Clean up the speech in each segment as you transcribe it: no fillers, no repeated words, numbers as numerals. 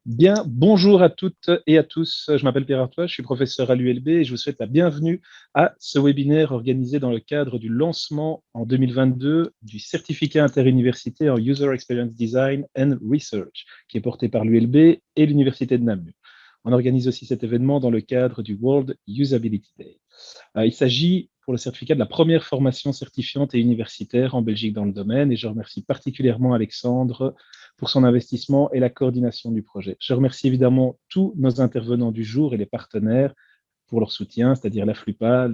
Bien, bonjour à toutes et à tous. Je m'appelle Pierre Artois, je suis professeur à l'ULB et je vous souhaite la bienvenue à ce webinaire organisé dans le cadre du lancement en 2022 du certificat interuniversité en User Experience Design and Research, qui est porté par l'ULB et l'Université de Namur. On organise aussi cet événement dans le cadre du World Usability Day. Il s'agit pour le certificat de la première formation certifiante et universitaire en Belgique dans le domaine et je remercie particulièrement Alexandre pour son investissement et la coordination du projet. Je remercie évidemment tous nos intervenants du jour et les partenaires pour leur soutien, c'est-à-dire la FLUPA,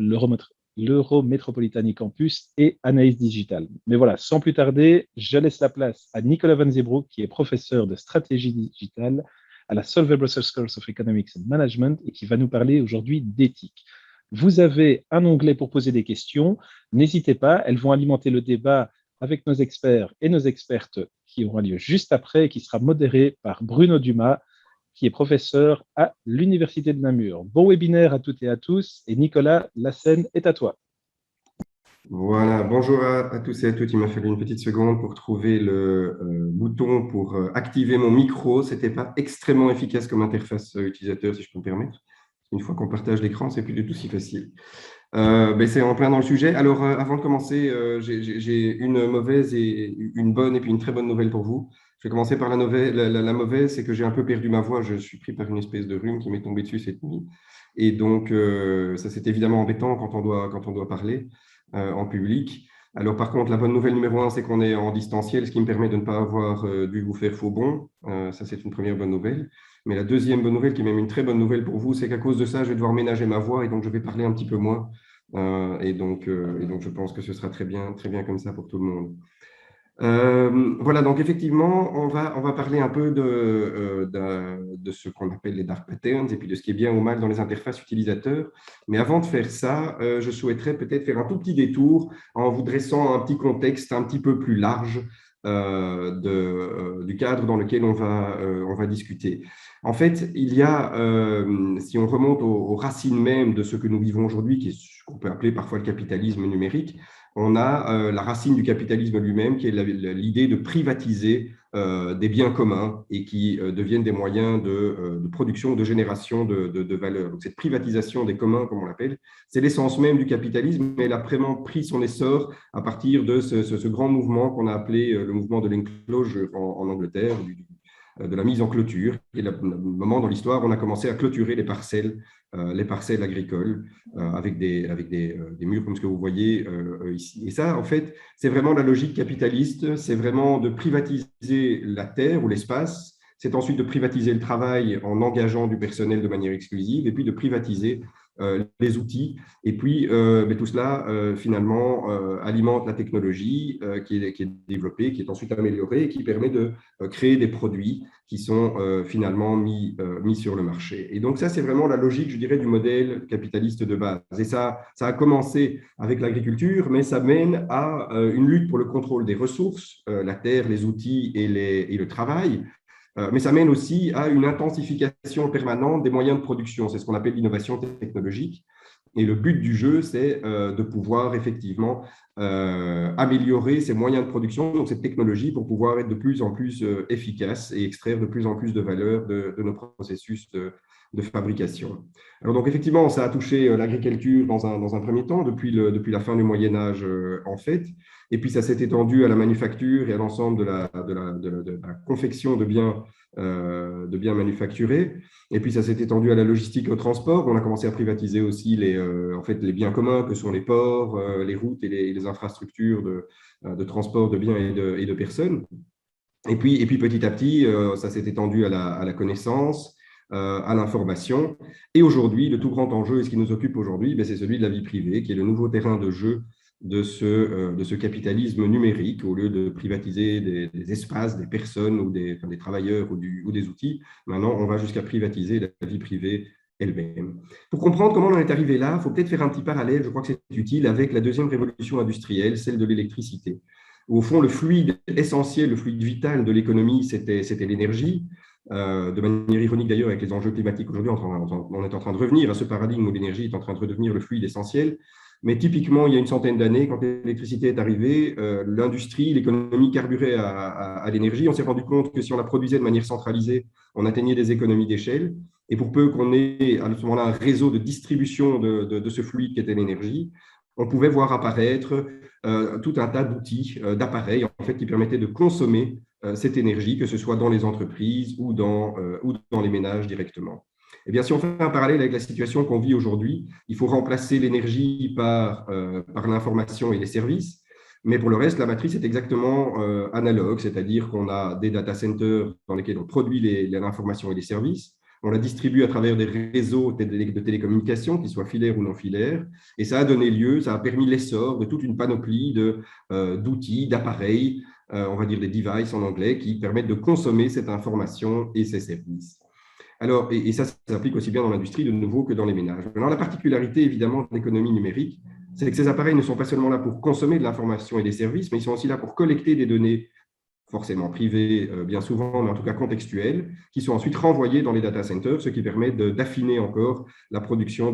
l'Eurométropolitanie Campus et Anaïs Digital. Mais voilà, sans plus tarder, je laisse la place à Nicolas Van Zeebroek, qui est professeur de stratégie digitale à la Solvay Brussels School of Economics and Management et qui va nous parler aujourd'hui d'éthique. Vous avez un onglet pour poser des questions. N'hésitez pas, elles vont alimenter le débat avec nos experts et nos expertes qui aura lieu juste après et qui sera modéré par Bruno Dumas, qui est professeur à l'Université de Namur. Bon webinaire à toutes et à tous. Et Nicolas, la scène est à toi. Voilà, bonjour à tous et à toutes. Il m'a fallu une petite seconde pour trouver le bouton pour activer mon micro. Ce n'était pas extrêmement efficace comme interface utilisateur, si je peux me permettre. Une fois qu'on partage l'écran, c'est plus du tout si facile. Ben c'est en plein dans le sujet. Alors, avant de commencer, j'ai une mauvaise et une bonne et puis une très bonne nouvelle pour vous. Je vais commencer par la mauvaise, c'est que j'ai un peu perdu ma voix. Je suis pris par une espèce de rhume qui m'est tombé dessus cette nuit. Et donc, ça, c'est évidemment embêtant quand on doit parler en public. Alors, par contre, la bonne nouvelle numéro un, c'est qu'on est en distanciel, ce qui me permet de ne pas avoir dû vous faire faux bond. Ça, c'est une première bonne nouvelle. Mais la deuxième bonne nouvelle, qui est même une très bonne nouvelle pour vous, c'est qu'à cause de ça, je vais devoir ménager ma voix et donc je vais parler un petit peu moins. Et donc, je pense que ce sera très bien comme ça pour tout le monde. Voilà, donc effectivement, on va parler un peu de ce qu'on appelle les dark patterns et puis de ce qui est bien ou mal dans les interfaces utilisateurs. Mais avant de faire ça, je souhaiterais peut-être faire un tout petit détour en vous dressant un petit contexte un petit peu plus large du cadre dans lequel on va discuter. En fait, il y a, si on remonte aux racines même de ce que nous vivons aujourd'hui, qui est ce qu'on peut appeler parfois le capitalisme numérique, on a la racine du capitalisme lui-même, qui est l'idée de privatiser des biens communs et qui deviennent des moyens de production, de génération de valeur. Donc, cette privatisation des communs, comme on l'appelle, c'est l'essence même du capitalisme, mais elle a vraiment pris son essor à partir de ce grand mouvement qu'on a appelé le mouvement de l'enclosure en Angleterre, de la mise en clôture, qui est le moment dans l'histoire où on a commencé à clôturer les parcelles agricoles avec des murs comme ce que vous voyez ici. Et ça, en fait, c'est vraiment la logique capitaliste, c'est vraiment de privatiser la terre ou l'espace, c'est ensuite de privatiser le travail en engageant du personnel de manière exclusive, et puis de privatiser les outils. Et puis, tout cela, finalement, alimente la technologie qui est développée, qui est ensuite améliorée et qui permet de créer des produits qui sont finalement mis sur le marché. Et donc, ça, c'est vraiment la logique, je dirais, du modèle capitaliste de base. Et ça a commencé avec l'agriculture, mais ça mène à une lutte pour le contrôle des ressources, la terre, les outils et le travail. Mais ça mène aussi à une intensification permanente des moyens de production. C'est ce qu'on appelle l'innovation technologique. Et le but du jeu, c'est de pouvoir effectivement améliorer ces moyens de production, donc cette technologie, pour pouvoir être de plus en plus efficace et extraire de plus en plus de valeur de nos processus de fabrication. Alors donc effectivement, ça a touché l'agriculture dans un premier temps, depuis la fin du Moyen-Âge en fait, et puis ça s'est étendu à la manufacture et à l'ensemble de la confection de biens manufacturés. Et puis, ça s'est étendu à la logistique et au transport. On a commencé à privatiser aussi les biens communs que sont les ports, les routes et les infrastructures de transport de biens et de personnes. Et puis, petit à petit, ça s'est étendu à la connaissance, à l'information. Et aujourd'hui, le tout grand enjeu, et ce qui nous occupe aujourd'hui, c'est celui de la vie privée, qui est le nouveau terrain de jeu de ce capitalisme numérique. Au lieu de privatiser des espaces, des personnes ou des travailleurs ou des outils, maintenant, on va jusqu'à privatiser la vie privée elle-même. Pour comprendre comment on en est arrivé là, il faut peut-être faire un petit parallèle, je crois que c'est utile, avec la deuxième révolution industrielle, celle de l'électricité. Au fond, le fluide essentiel, le fluide vital de l'économie, c'était l'énergie. De manière ironique d'ailleurs, avec les enjeux climatiques aujourd'hui, on est en train de revenir à ce paradigme où l'énergie est en train de redevenir le fluide essentiel. Mais typiquement, il y a une centaine d'années, quand l'électricité est arrivée, l'industrie, l'économie carburait à l'énergie. On s'est rendu compte que si on la produisait de manière centralisée, on atteignait des économies d'échelle. Et pour peu qu'on ait à ce moment-là un réseau de distribution de ce fluide qui était l'énergie, on pouvait voir apparaître tout un tas d'outils, d'appareils en fait, qui permettaient de consommer cette énergie, que ce soit dans les entreprises ou dans les ménages directement. Eh bien, si on fait un parallèle avec la situation qu'on vit aujourd'hui, il faut remplacer l'énergie par l'information et les services. Mais pour le reste, la matrice est exactement analogue, c'est-à-dire qu'on a des data centers dans lesquels on produit l'information et les services. On la distribue à travers des réseaux de télécommunications, qu'ils soient filaires ou non filaires. Et ça a donné lieu, ça a permis l'essor de toute une panoplie d'outils, d'appareils, on va dire des devices en anglais, qui permettent de consommer cette information et ces services. Alors, et ça s'applique aussi bien dans l'industrie de nouveau que dans les ménages. Maintenant, la particularité, évidemment, de l'économie numérique, c'est que ces appareils ne sont pas seulement là pour consommer de l'information et des services, mais ils sont aussi là pour collecter des données forcément privées, bien souvent, mais en tout cas contextuelles, qui sont ensuite renvoyées dans les data centers, ce qui permet d'affiner encore la production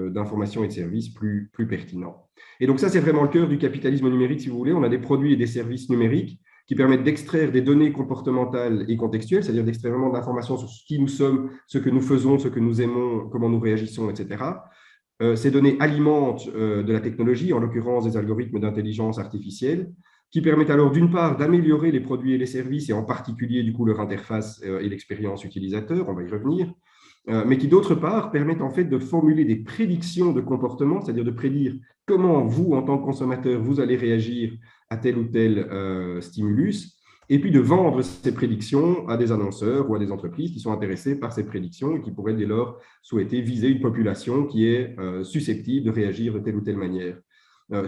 d'informations et de services plus pertinents. Et donc ça, c'est vraiment le cœur du capitalisme numérique, si vous voulez. On a des produits et des services numériques qui permettent d'extraire des données comportementales et contextuelles, c'est-à-dire d'extraire vraiment de l'information sur qui nous sommes, ce que nous faisons, ce que nous aimons, comment nous réagissons, etc. Ces données alimentent de la technologie, en l'occurrence des algorithmes d'intelligence artificielle, qui permettent alors d'une part d'améliorer les produits et les services, et en particulier du coup leur interface et l'expérience utilisateur, on va y revenir, mais qui d'autre part permettent en fait de formuler des prédictions de comportement, c'est-à-dire de prédire comment vous, en tant que consommateur, vous allez réagir à tel ou tel stimulus, et puis de vendre ces prédictions à des annonceurs ou à des entreprises qui sont intéressées par ces prédictions et qui pourraient dès lors souhaiter viser une population qui est susceptible de réagir de telle ou telle manière,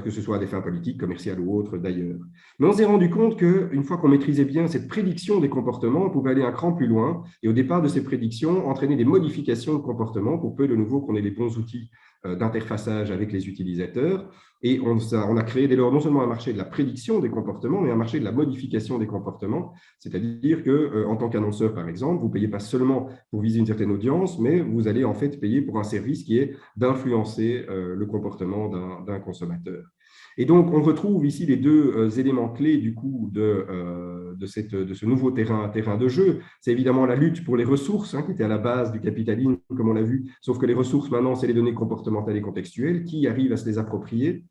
que ce soit à des fins politiques, commerciales ou autres d'ailleurs. Mais on s'est rendu compte qu'une fois qu'on maîtrisait bien cette prédiction des comportements, on pouvait aller un cran plus loin et au départ de ces prédictions, entraîner des modifications de comportement pour peu de nouveau qu'on ait les bons outils d'interfaçage avec les utilisateurs. Et on a créé dès lors non seulement un marché de la prédiction des comportements, mais un marché de la modification des comportements. C'est-à-dire qu'en tant qu'annonceur, par exemple, vous ne payez pas seulement pour viser une certaine audience, mais vous allez en fait payer pour un service qui est d'influencer le comportement d'un consommateur. Et donc, on retrouve ici les deux éléments clés du coup de ce nouveau terrain de jeu. C'est évidemment la lutte pour les ressources, qui était à la base du capitalisme, comme on l'a vu, sauf que les ressources, maintenant, c'est les données comportementales et contextuelles, qui arrivent à se les approprier.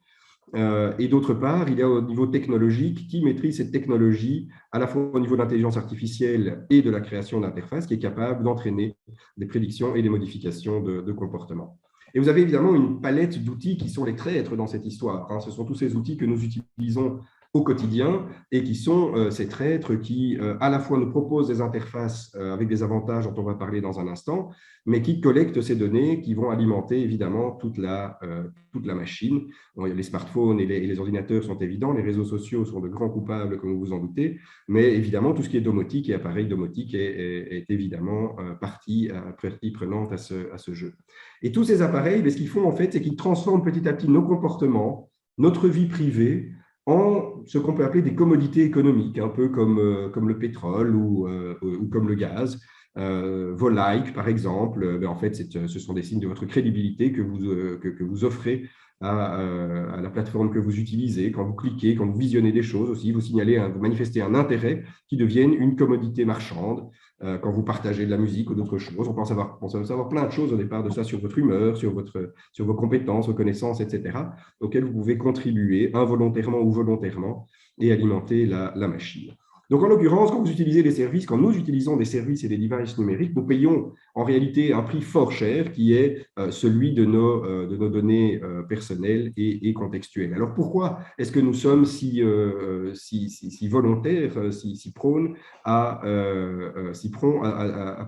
Et d'autre part, il y a au niveau technologique, qui maîtrise cette technologie, à la fois au niveau de l'intelligence artificielle et de la création d'interfaces, qui est capable d'entraîner des prédictions et des modifications de comportement. Et vous avez évidemment une palette d'outils qui sont les traîtres dans cette histoire. Ce sont tous ces outils que nous utilisons au quotidien et qui sont ces traîtres qui, à la fois, nous proposent des interfaces avec des avantages dont on va parler dans un instant, mais qui collectent ces données qui vont alimenter évidemment toute la machine. Bon, les smartphones et les ordinateurs sont évidents, les réseaux sociaux sont de grands coupables, comme vous vous en doutez, mais évidemment, tout ce qui est domotique et appareil domotique est évidemment partie prenante à ce jeu. Et tous ces appareils, ce qu'ils font en fait, c'est qu'ils transforment petit à petit nos comportements, notre vie privée, en ce qu'on peut appeler des commodités économiques, un peu comme le pétrole ou comme le gaz. Vos likes, par exemple, en fait, ce sont des signes de votre crédibilité que vous offrez à la plateforme que vous utilisez. Quand vous cliquez, quand vous visionnez des choses aussi, vous vous manifestez un intérêt qui devienne une commodité marchande. Quand vous partagez de la musique ou d'autres choses, on peut savoir plein de choses au départ de ça sur votre humeur, sur vos compétences, vos connaissances, etc., auxquelles vous pouvez contribuer involontairement ou volontairement et alimenter la machine. Donc, en l'occurrence, quand nous utilisons des services et des devices numériques, nous payons en réalité un prix fort cher qui est celui de nos données personnelles et contextuelles. Alors, pourquoi est-ce que nous sommes si volontaires, si prônes à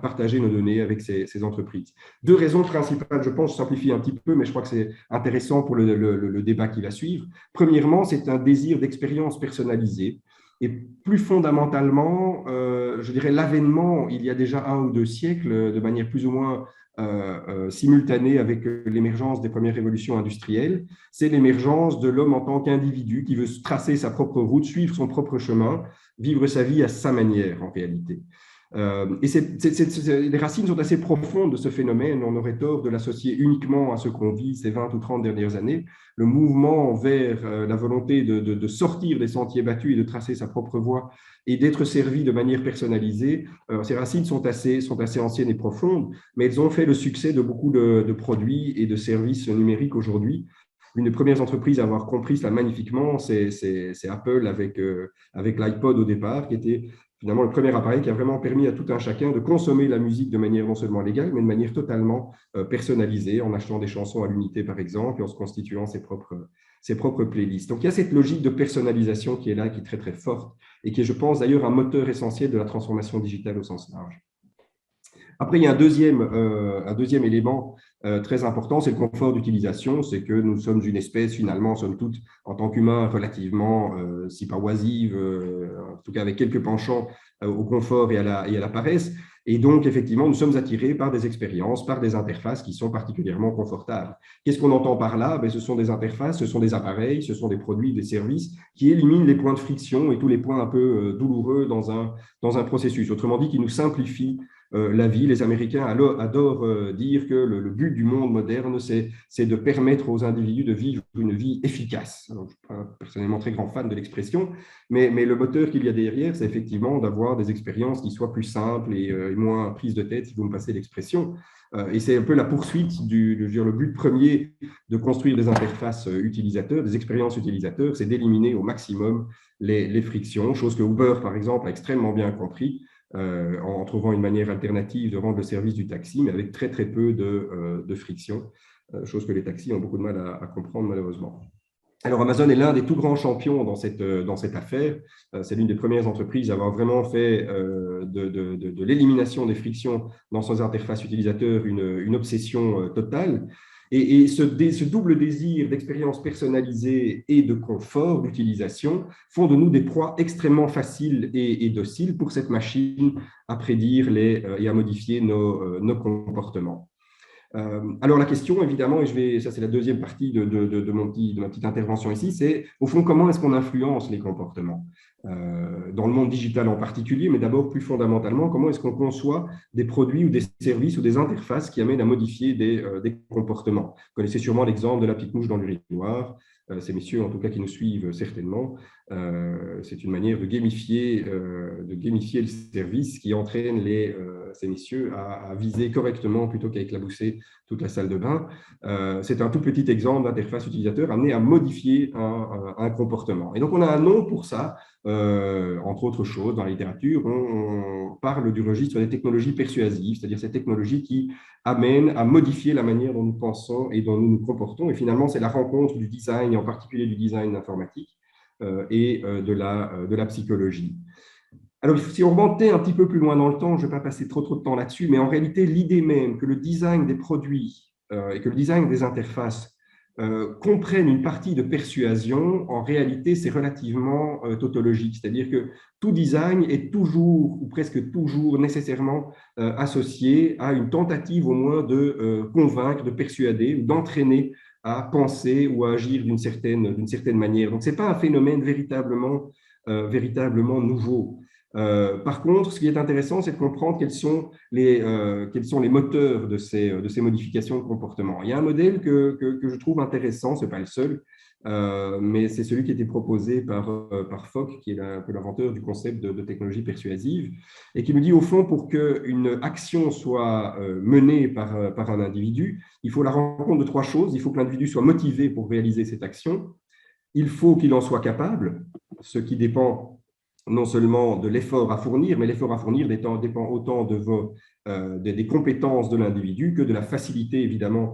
partager nos données avec ces entreprises? Deux raisons principales, je pense, je simplifie un petit peu, mais je crois que c'est intéressant pour le débat qui va suivre. Premièrement, c'est un désir d'expérience personnalisée. Et plus fondamentalement, je dirais l'avènement, il y a déjà 1 ou 2 siècles, de manière plus ou moins simultanée avec l'émergence des premières révolutions industrielles, c'est l'émergence de l'homme en tant qu'individu qui veut tracer sa propre route, suivre son propre chemin, vivre sa vie à sa manière en réalité. Les racines sont assez profondes de ce phénomène. On aurait tort de l'associer uniquement à ce qu'on vit ces 20 ou 30 dernières années. Le mouvement vers la volonté de sortir des sentiers battus et de tracer sa propre voie et d'être servi de manière personnalisée, ces racines sont assez anciennes et profondes, mais elles ont fait le succès de beaucoup de produits et de services numériques aujourd'hui. Une des premières entreprises à avoir compris cela magnifiquement, c'est Apple avec l'iPod au départ, qui était finalement le premier appareil qui a vraiment permis à tout un chacun de consommer la musique de manière non seulement légale, mais de manière totalement personnalisée, en achetant des chansons à l'unité, par exemple, et en se constituant ses propres playlists. Donc, il y a cette logique de personnalisation qui est là, qui est très, très forte, et qui est, je pense, d'ailleurs, un moteur essentiel de la transformation digitale au sens large. Après, il y a un deuxième élément très important, c'est le confort d'utilisation. C'est que nous sommes une espèce, finalement, somme toute, en tant qu'humains, relativement, si pas oisive, en tout cas avec quelques penchants au confort et à la paresse. Et donc, effectivement, nous sommes attirés par des expériences, par des interfaces qui sont particulièrement confortables. Qu'est-ce qu'on entend par là? Ce sont des interfaces, ce sont des appareils, ce sont des produits, des services qui éliminent les points de friction et tous les points un peu douloureux dans un processus. Autrement dit, qui nous simplifient la vie. Les Américains adorent dire que le but du monde moderne, c'est de permettre aux individus de vivre une vie efficace. Alors, je ne suis pas personnellement très grand fan de l'expression, mais le moteur qu'il y a derrière, c'est effectivement d'avoir des expériences qui soient plus simples et moins prises de tête, si vous me passez l'expression. Et c'est un peu la poursuite le but premier de construire des interfaces utilisateurs, des expériences utilisateurs, c'est d'éliminer au maximum les frictions, chose que Uber, par exemple, a extrêmement bien compris. En trouvant une manière alternative de rendre le service du taxi, mais avec très, très peu de friction, chose que les taxis ont beaucoup de mal à comprendre, malheureusement. Alors, Amazon est l'un des tout grands champions dans cette affaire. C'est l'une des premières entreprises à avoir vraiment fait de l'élimination des frictions dans ses interfaces utilisateurs une obsession totale. Et ce double désir d'expérience personnalisée et de confort d'utilisation font de nous des proies extrêmement faciles et dociles pour cette machine à prédire et à modifier nos comportements. Alors la question, évidemment, ça c'est la deuxième partie de ma petite intervention ici, c'est au fond comment est-ce qu'on influence les comportements dans le monde digital en particulier, mais d'abord plus fondamentalement, comment est-ce qu'on conçoit des produits ou des services ou des interfaces qui amènent à modifier des comportements. Vous connaissez sûrement l'exemple de la petite mouche dans l'urinoir. Ces messieurs, en tout cas, qui nous suivent certainement, c'est une manière de gamifier le service qui entraîne ces messieurs à viser correctement plutôt qu'à éclabousser toute la salle de bain. C'est un tout petit exemple d'interface utilisateur amené à modifier un comportement. Et donc, on a un nom pour ça, entre autres choses, dans la littérature, on parle du registre des technologies persuasives, c'est-à-dire ces technologies qui amènent à modifier la manière dont nous pensons et dont nous nous comportons. Et finalement, c'est la rencontre du design, et en particulier du design informatique, et de la psychologie. Alors, si on remontait un petit peu plus loin dans le temps, je ne vais pas passer trop de temps là-dessus, mais en réalité, l'idée même que le design des produits et que le design des interfaces comprennent une partie de persuasion, en réalité, c'est relativement tautologique. C'est-à-dire que tout design est toujours, ou presque toujours, nécessairement associé à une tentative au moins de convaincre, de persuader ou d'entraîner à penser ou à agir d'une certaine manière. Donc, ce n'est pas un phénomène véritablement nouveau. Par contre, ce qui est intéressant, c'est de comprendre quels sont les moteurs de ces modifications de comportement. Il y a un modèle que je trouve intéressant, ce n'est pas le seul, mais c'est celui qui a été proposé par Fogg, qui est un peu l'inventeur du concept de technologie persuasive, et qui nous dit, au fond, pour qu'une action soit menée par un individu, il faut la rencontre de trois choses. Il faut que l'individu soit motivé pour réaliser cette action. Il faut qu'il en soit capable, ce qui dépend non seulement de l'effort à fournir, mais l'effort à fournir dépend autant des compétences de l'individu que de la facilité, évidemment,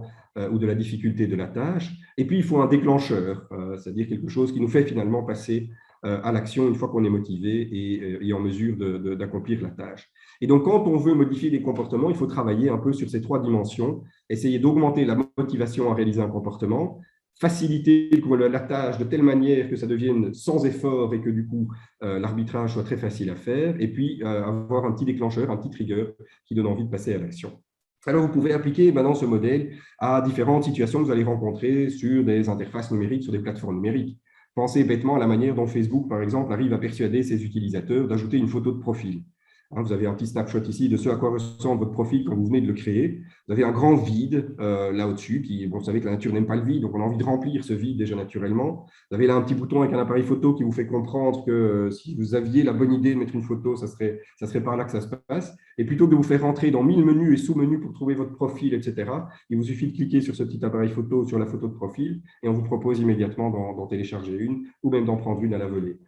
ou de la difficulté de la tâche. Et puis, il faut un déclencheur, c'est-à-dire quelque chose qui nous fait finalement passer à l'action une fois qu'on est motivé et en mesure d'accomplir la tâche. Et donc, quand on veut modifier des comportements, il faut travailler un peu sur ces trois dimensions, essayer d'augmenter la motivation à réaliser un comportement, faciliter la tâche de telle manière que ça devienne sans effort et que du coup l'arbitrage soit très facile à faire, et puis avoir un petit déclencheur, un petit trigger qui donne envie de passer à l'action. Alors vous pouvez appliquer maintenant ce modèle à différentes situations que vous allez rencontrer sur des interfaces numériques, sur des plateformes numériques. Pensez bêtement à la manière dont Facebook, par exemple, arrive à persuader ses utilisateurs d'ajouter une photo de profil. Vous avez un petit snapshot ici de ce à quoi ressemble votre profil quand vous venez de le créer. Vous avez un grand vide là au-dessus. Bon, vous savez que la nature n'aime pas le vide, donc on a envie de remplir ce vide déjà naturellement. Vous avez là un petit bouton avec un appareil photo qui vous fait comprendre que si vous aviez la bonne idée de mettre une photo, ça serait par là que ça se passe. Et plutôt que de vous faire rentrer dans 1000 menus et sous-menus pour trouver votre profil, etc., il vous suffit de cliquer sur ce petit appareil photo, sur la photo de profil, et on vous propose immédiatement d'en télécharger une ou même d'en prendre une à la volée.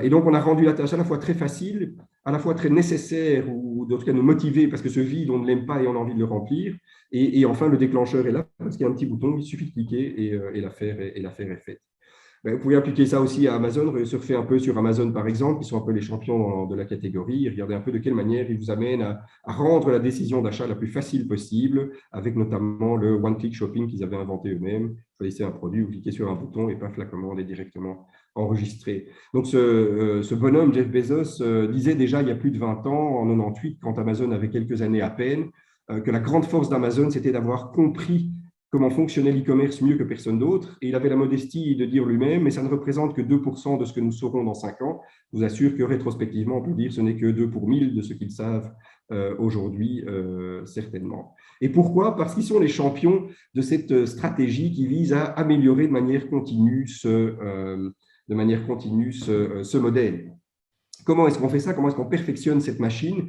Et donc, on a rendu la tâche à la fois très facile, à la fois très nécessaire, ou en tout cas nous motiver, parce que ce vide, on ne l'aime pas et on a envie de le remplir. Et enfin, le déclencheur est là, parce qu'il y a un petit bouton, il suffit de cliquer et l'affaire est faite. Vous pouvez appliquer ça aussi à Amazon, surfer un peu sur Amazon par exemple, qui sont un peu les champions de la catégorie, regardez un peu de quelle manière ils vous amènent à rendre la décision d'achat la plus facile possible, avec notamment le one-click shopping qu'ils avaient inventé eux-mêmes. Vous choisissez un produit, vous cliquez sur un bouton et paf, la commande est directement enregistrée. Donc ce bonhomme, Jeff Bezos, disait déjà il y a plus de 20 ans, en 98, quand Amazon avait quelques années à peine, que la grande force d'Amazon, c'était d'avoir compris comment fonctionnait l'e-commerce mieux que personne d'autre. Et il avait la modestie de dire lui-même, mais ça ne représente que 2% de ce que nous saurons dans 5 ans. Je vous assure que rétrospectivement, on peut dire que ce n'est que 2 pour 1000 de ce qu'ils savent aujourd'hui, certainement. Et pourquoi? Parce qu'ils sont les champions de cette stratégie qui vise à améliorer de manière continue ce modèle. Comment est-ce qu'on fait ça? Comment est-ce qu'on perfectionne cette machine?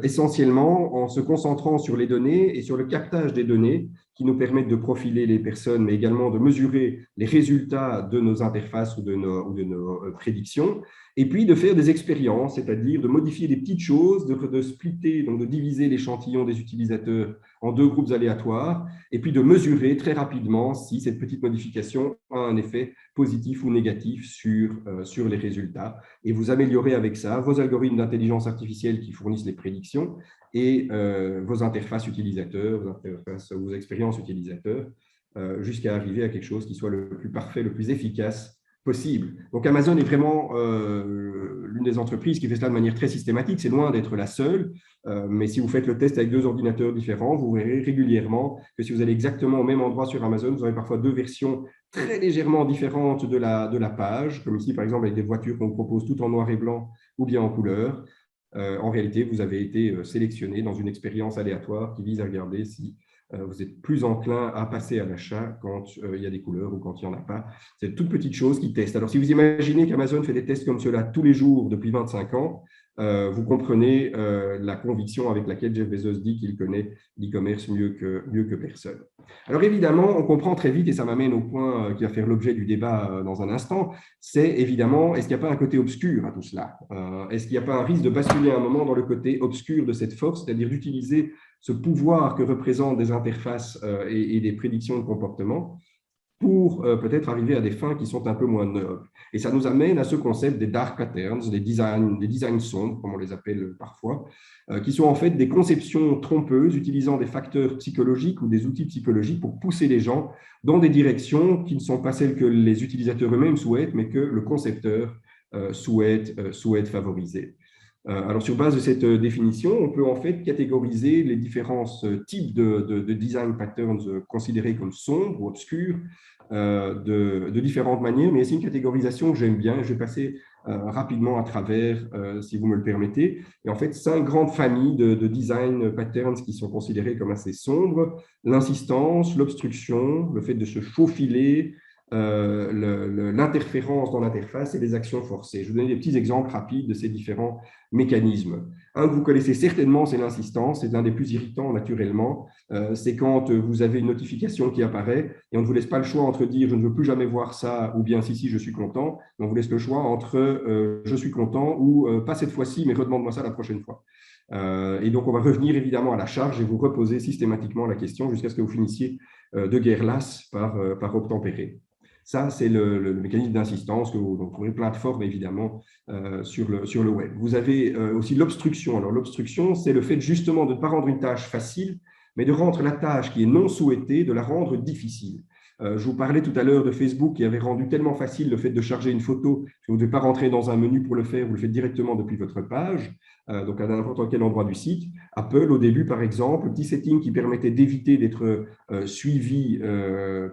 Essentiellement en se concentrant sur les données et sur le captage des données qui nous permettent de profiler les personnes, mais également de mesurer les résultats de nos interfaces ou de nos prédictions, et puis de faire des expériences, c'est-à-dire de modifier des petites choses, de splitter, donc de diviser l'échantillon des utilisateurs en 2 groupes aléatoires, et puis de mesurer très rapidement si cette petite modification a un effet positif ou négatif sur les résultats. Et vous améliorez avec ça vos algorithmes d'intelligence artificielle qui fournissent les prédictions et vos interfaces utilisateurs, vos expériences utilisateurs, jusqu'à arriver à quelque chose qui soit le plus parfait, le plus efficace possible. Donc Amazon est vraiment l'une des entreprises qui fait cela de manière très systématique. C'est loin d'être la seule, mais si vous faites le test avec 2 ordinateurs différents, vous verrez régulièrement que si vous allez exactement au même endroit sur Amazon, vous aurez parfois 2 versions très légèrement différentes de la page, comme ici par exemple avec des voitures qu'on vous propose tout en noir et blanc ou bien en couleur. En réalité, vous avez été sélectionné dans une expérience aléatoire qui vise à regarder si vous êtes plus enclin à passer à l'achat quand il y a des couleurs ou quand il n'y en a pas. C'est une toute petite chose qui teste. Alors, si vous imaginez qu'Amazon fait des tests comme cela tous les jours depuis 25 ans, vous comprenez la conviction avec laquelle Jeff Bezos dit qu'il connaît l'e-commerce mieux que personne. Alors évidemment, on comprend très vite, et ça m'amène au point qui va faire l'objet du débat dans un instant, c'est évidemment, est-ce qu'il n'y a pas un côté obscur à tout cela? Est-ce qu'il n'y a pas un risque de basculer à un moment dans le côté obscur de cette force, c'est-à-dire d'utiliser ce pouvoir que représentent des interfaces et des prédictions de comportement pour peut-être arriver à des fins qui sont un peu moins nobles. Et ça nous amène à ce concept des dark patterns, des designs sombres, comme on les appelle parfois, qui sont en fait des conceptions trompeuses utilisant des facteurs psychologiques ou des outils psychologiques pour pousser les gens dans des directions qui ne sont pas celles que les utilisateurs eux-mêmes souhaitent, mais que le concepteur souhaite favoriser. Alors, sur base de cette définition, on peut en fait catégoriser les différents types de design patterns considérés comme sombres ou obscurs de différentes manières, mais c'est une catégorisation que j'aime bien. Je vais passer rapidement à travers, si vous me le permettez. Et en fait, 5 grandes familles de design patterns qui sont considérées comme assez sombres: l'insistance, l'obstruction, le fait de se faufiler, l'interférence dans l'interface et les actions forcées. Je vais vous donner des petits exemples rapides de ces différents mécanismes. Un que vous connaissez certainement, c'est l'insistance. C'est l'un des plus irritants naturellement. C'est quand vous avez une notification qui apparaît et on ne vous laisse pas le choix entre dire « je ne veux plus jamais voir ça » ou bien « si, je suis content ». On vous laisse le choix entre « je suis content » ou « pas cette fois-ci, mais redemande-moi ça la prochaine fois ». Et donc, on va revenir évidemment à la charge et vous reposer systématiquement la question jusqu'à ce que vous finissiez de guerre lasse par obtempérer. Ça, c'est le mécanisme d'insistance que vous trouverez plein de formes, évidemment, sur le web. Vous avez aussi l'obstruction. Alors, l'obstruction, c'est le fait justement de ne pas rendre une tâche facile, mais de rendre la tâche qui est non souhaitée, de la rendre difficile. Je vous parlais tout à l'heure de Facebook qui avait rendu tellement facile le fait de charger une photo que vous ne devez pas rentrer dans un menu pour le faire, vous le faites directement depuis votre page, donc à n'importe quel endroit du site. Apple, au début, par exemple, petit setting qui permettait d'éviter d'être suivi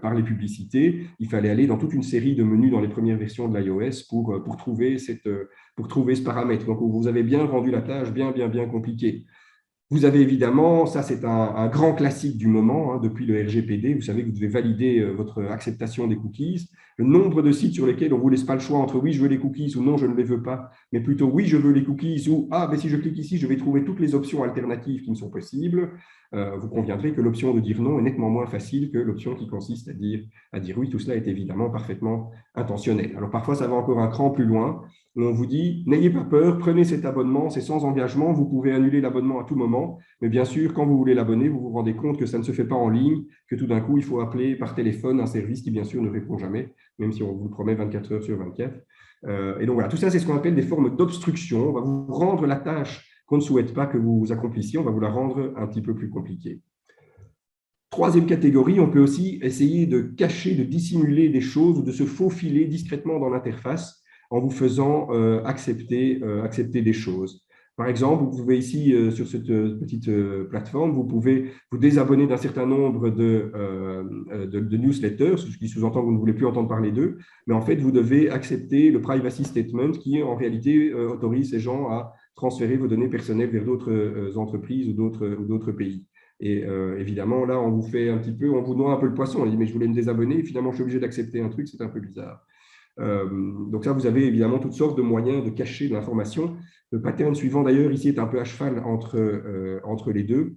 par les publicités, il fallait aller dans toute une série de menus dans les premières versions de l'iOS pour trouver ce paramètre. Donc, vous avez bien rendu la tâche bien compliquée. Vous avez évidemment, ça c'est un grand classique du moment, depuis le RGPD, vous savez que vous devez valider votre acceptation des cookies. Le nombre de sites sur lesquels on ne vous laisse pas le choix entre oui, je veux les cookies ou non, je ne les veux pas, mais plutôt oui, je veux les cookies ou ah, mais si je clique ici, je vais trouver toutes les options alternatives qui me sont possibles. Vous conviendrez que l'option de dire non est nettement moins facile que l'option qui consiste à dire oui. Tout cela est évidemment parfaitement intentionnel. Alors parfois, ça va encore un cran plus loin. On vous dit, n'ayez pas peur, prenez cet abonnement, c'est sans engagement, vous pouvez annuler l'abonnement à tout moment, mais bien sûr, quand vous voulez l'abonner, vous vous rendez compte que ça ne se fait pas en ligne, que tout d'un coup, il faut appeler par téléphone un service qui, bien sûr, ne répond jamais, même si on vous le promet 24 heures sur 24. Et donc voilà, tout ça, c'est ce qu'on appelle des formes d'obstruction. On va vous rendre la tâche qu'on ne souhaite pas que vous accomplissiez, on va vous la rendre un petit peu plus compliquée. Troisième catégorie, on peut aussi essayer de cacher, de dissimuler des choses ou de se faufiler discrètement dans l'interface en vous faisant accepter des choses. Par exemple, vous pouvez ici, sur cette petite plateforme, vous pouvez vous désabonner d'un certain nombre de newsletters, ce qui sous-entend que vous ne voulez plus entendre parler d'eux, mais en fait, vous devez accepter le privacy statement qui, en réalité, autorise ces gens à transférer vos données personnelles vers d'autres entreprises ou d'autres pays. Et évidemment, là, on vous noie un peu le poisson. On dit, mais je voulais me désabonner, et finalement, je suis obligé d'accepter un truc, c'est un peu bizarre. Donc ça, vous avez évidemment toutes sortes de moyens de cacher de l'information. Le pattern suivant, d'ailleurs, ici, est un peu à cheval entre les deux,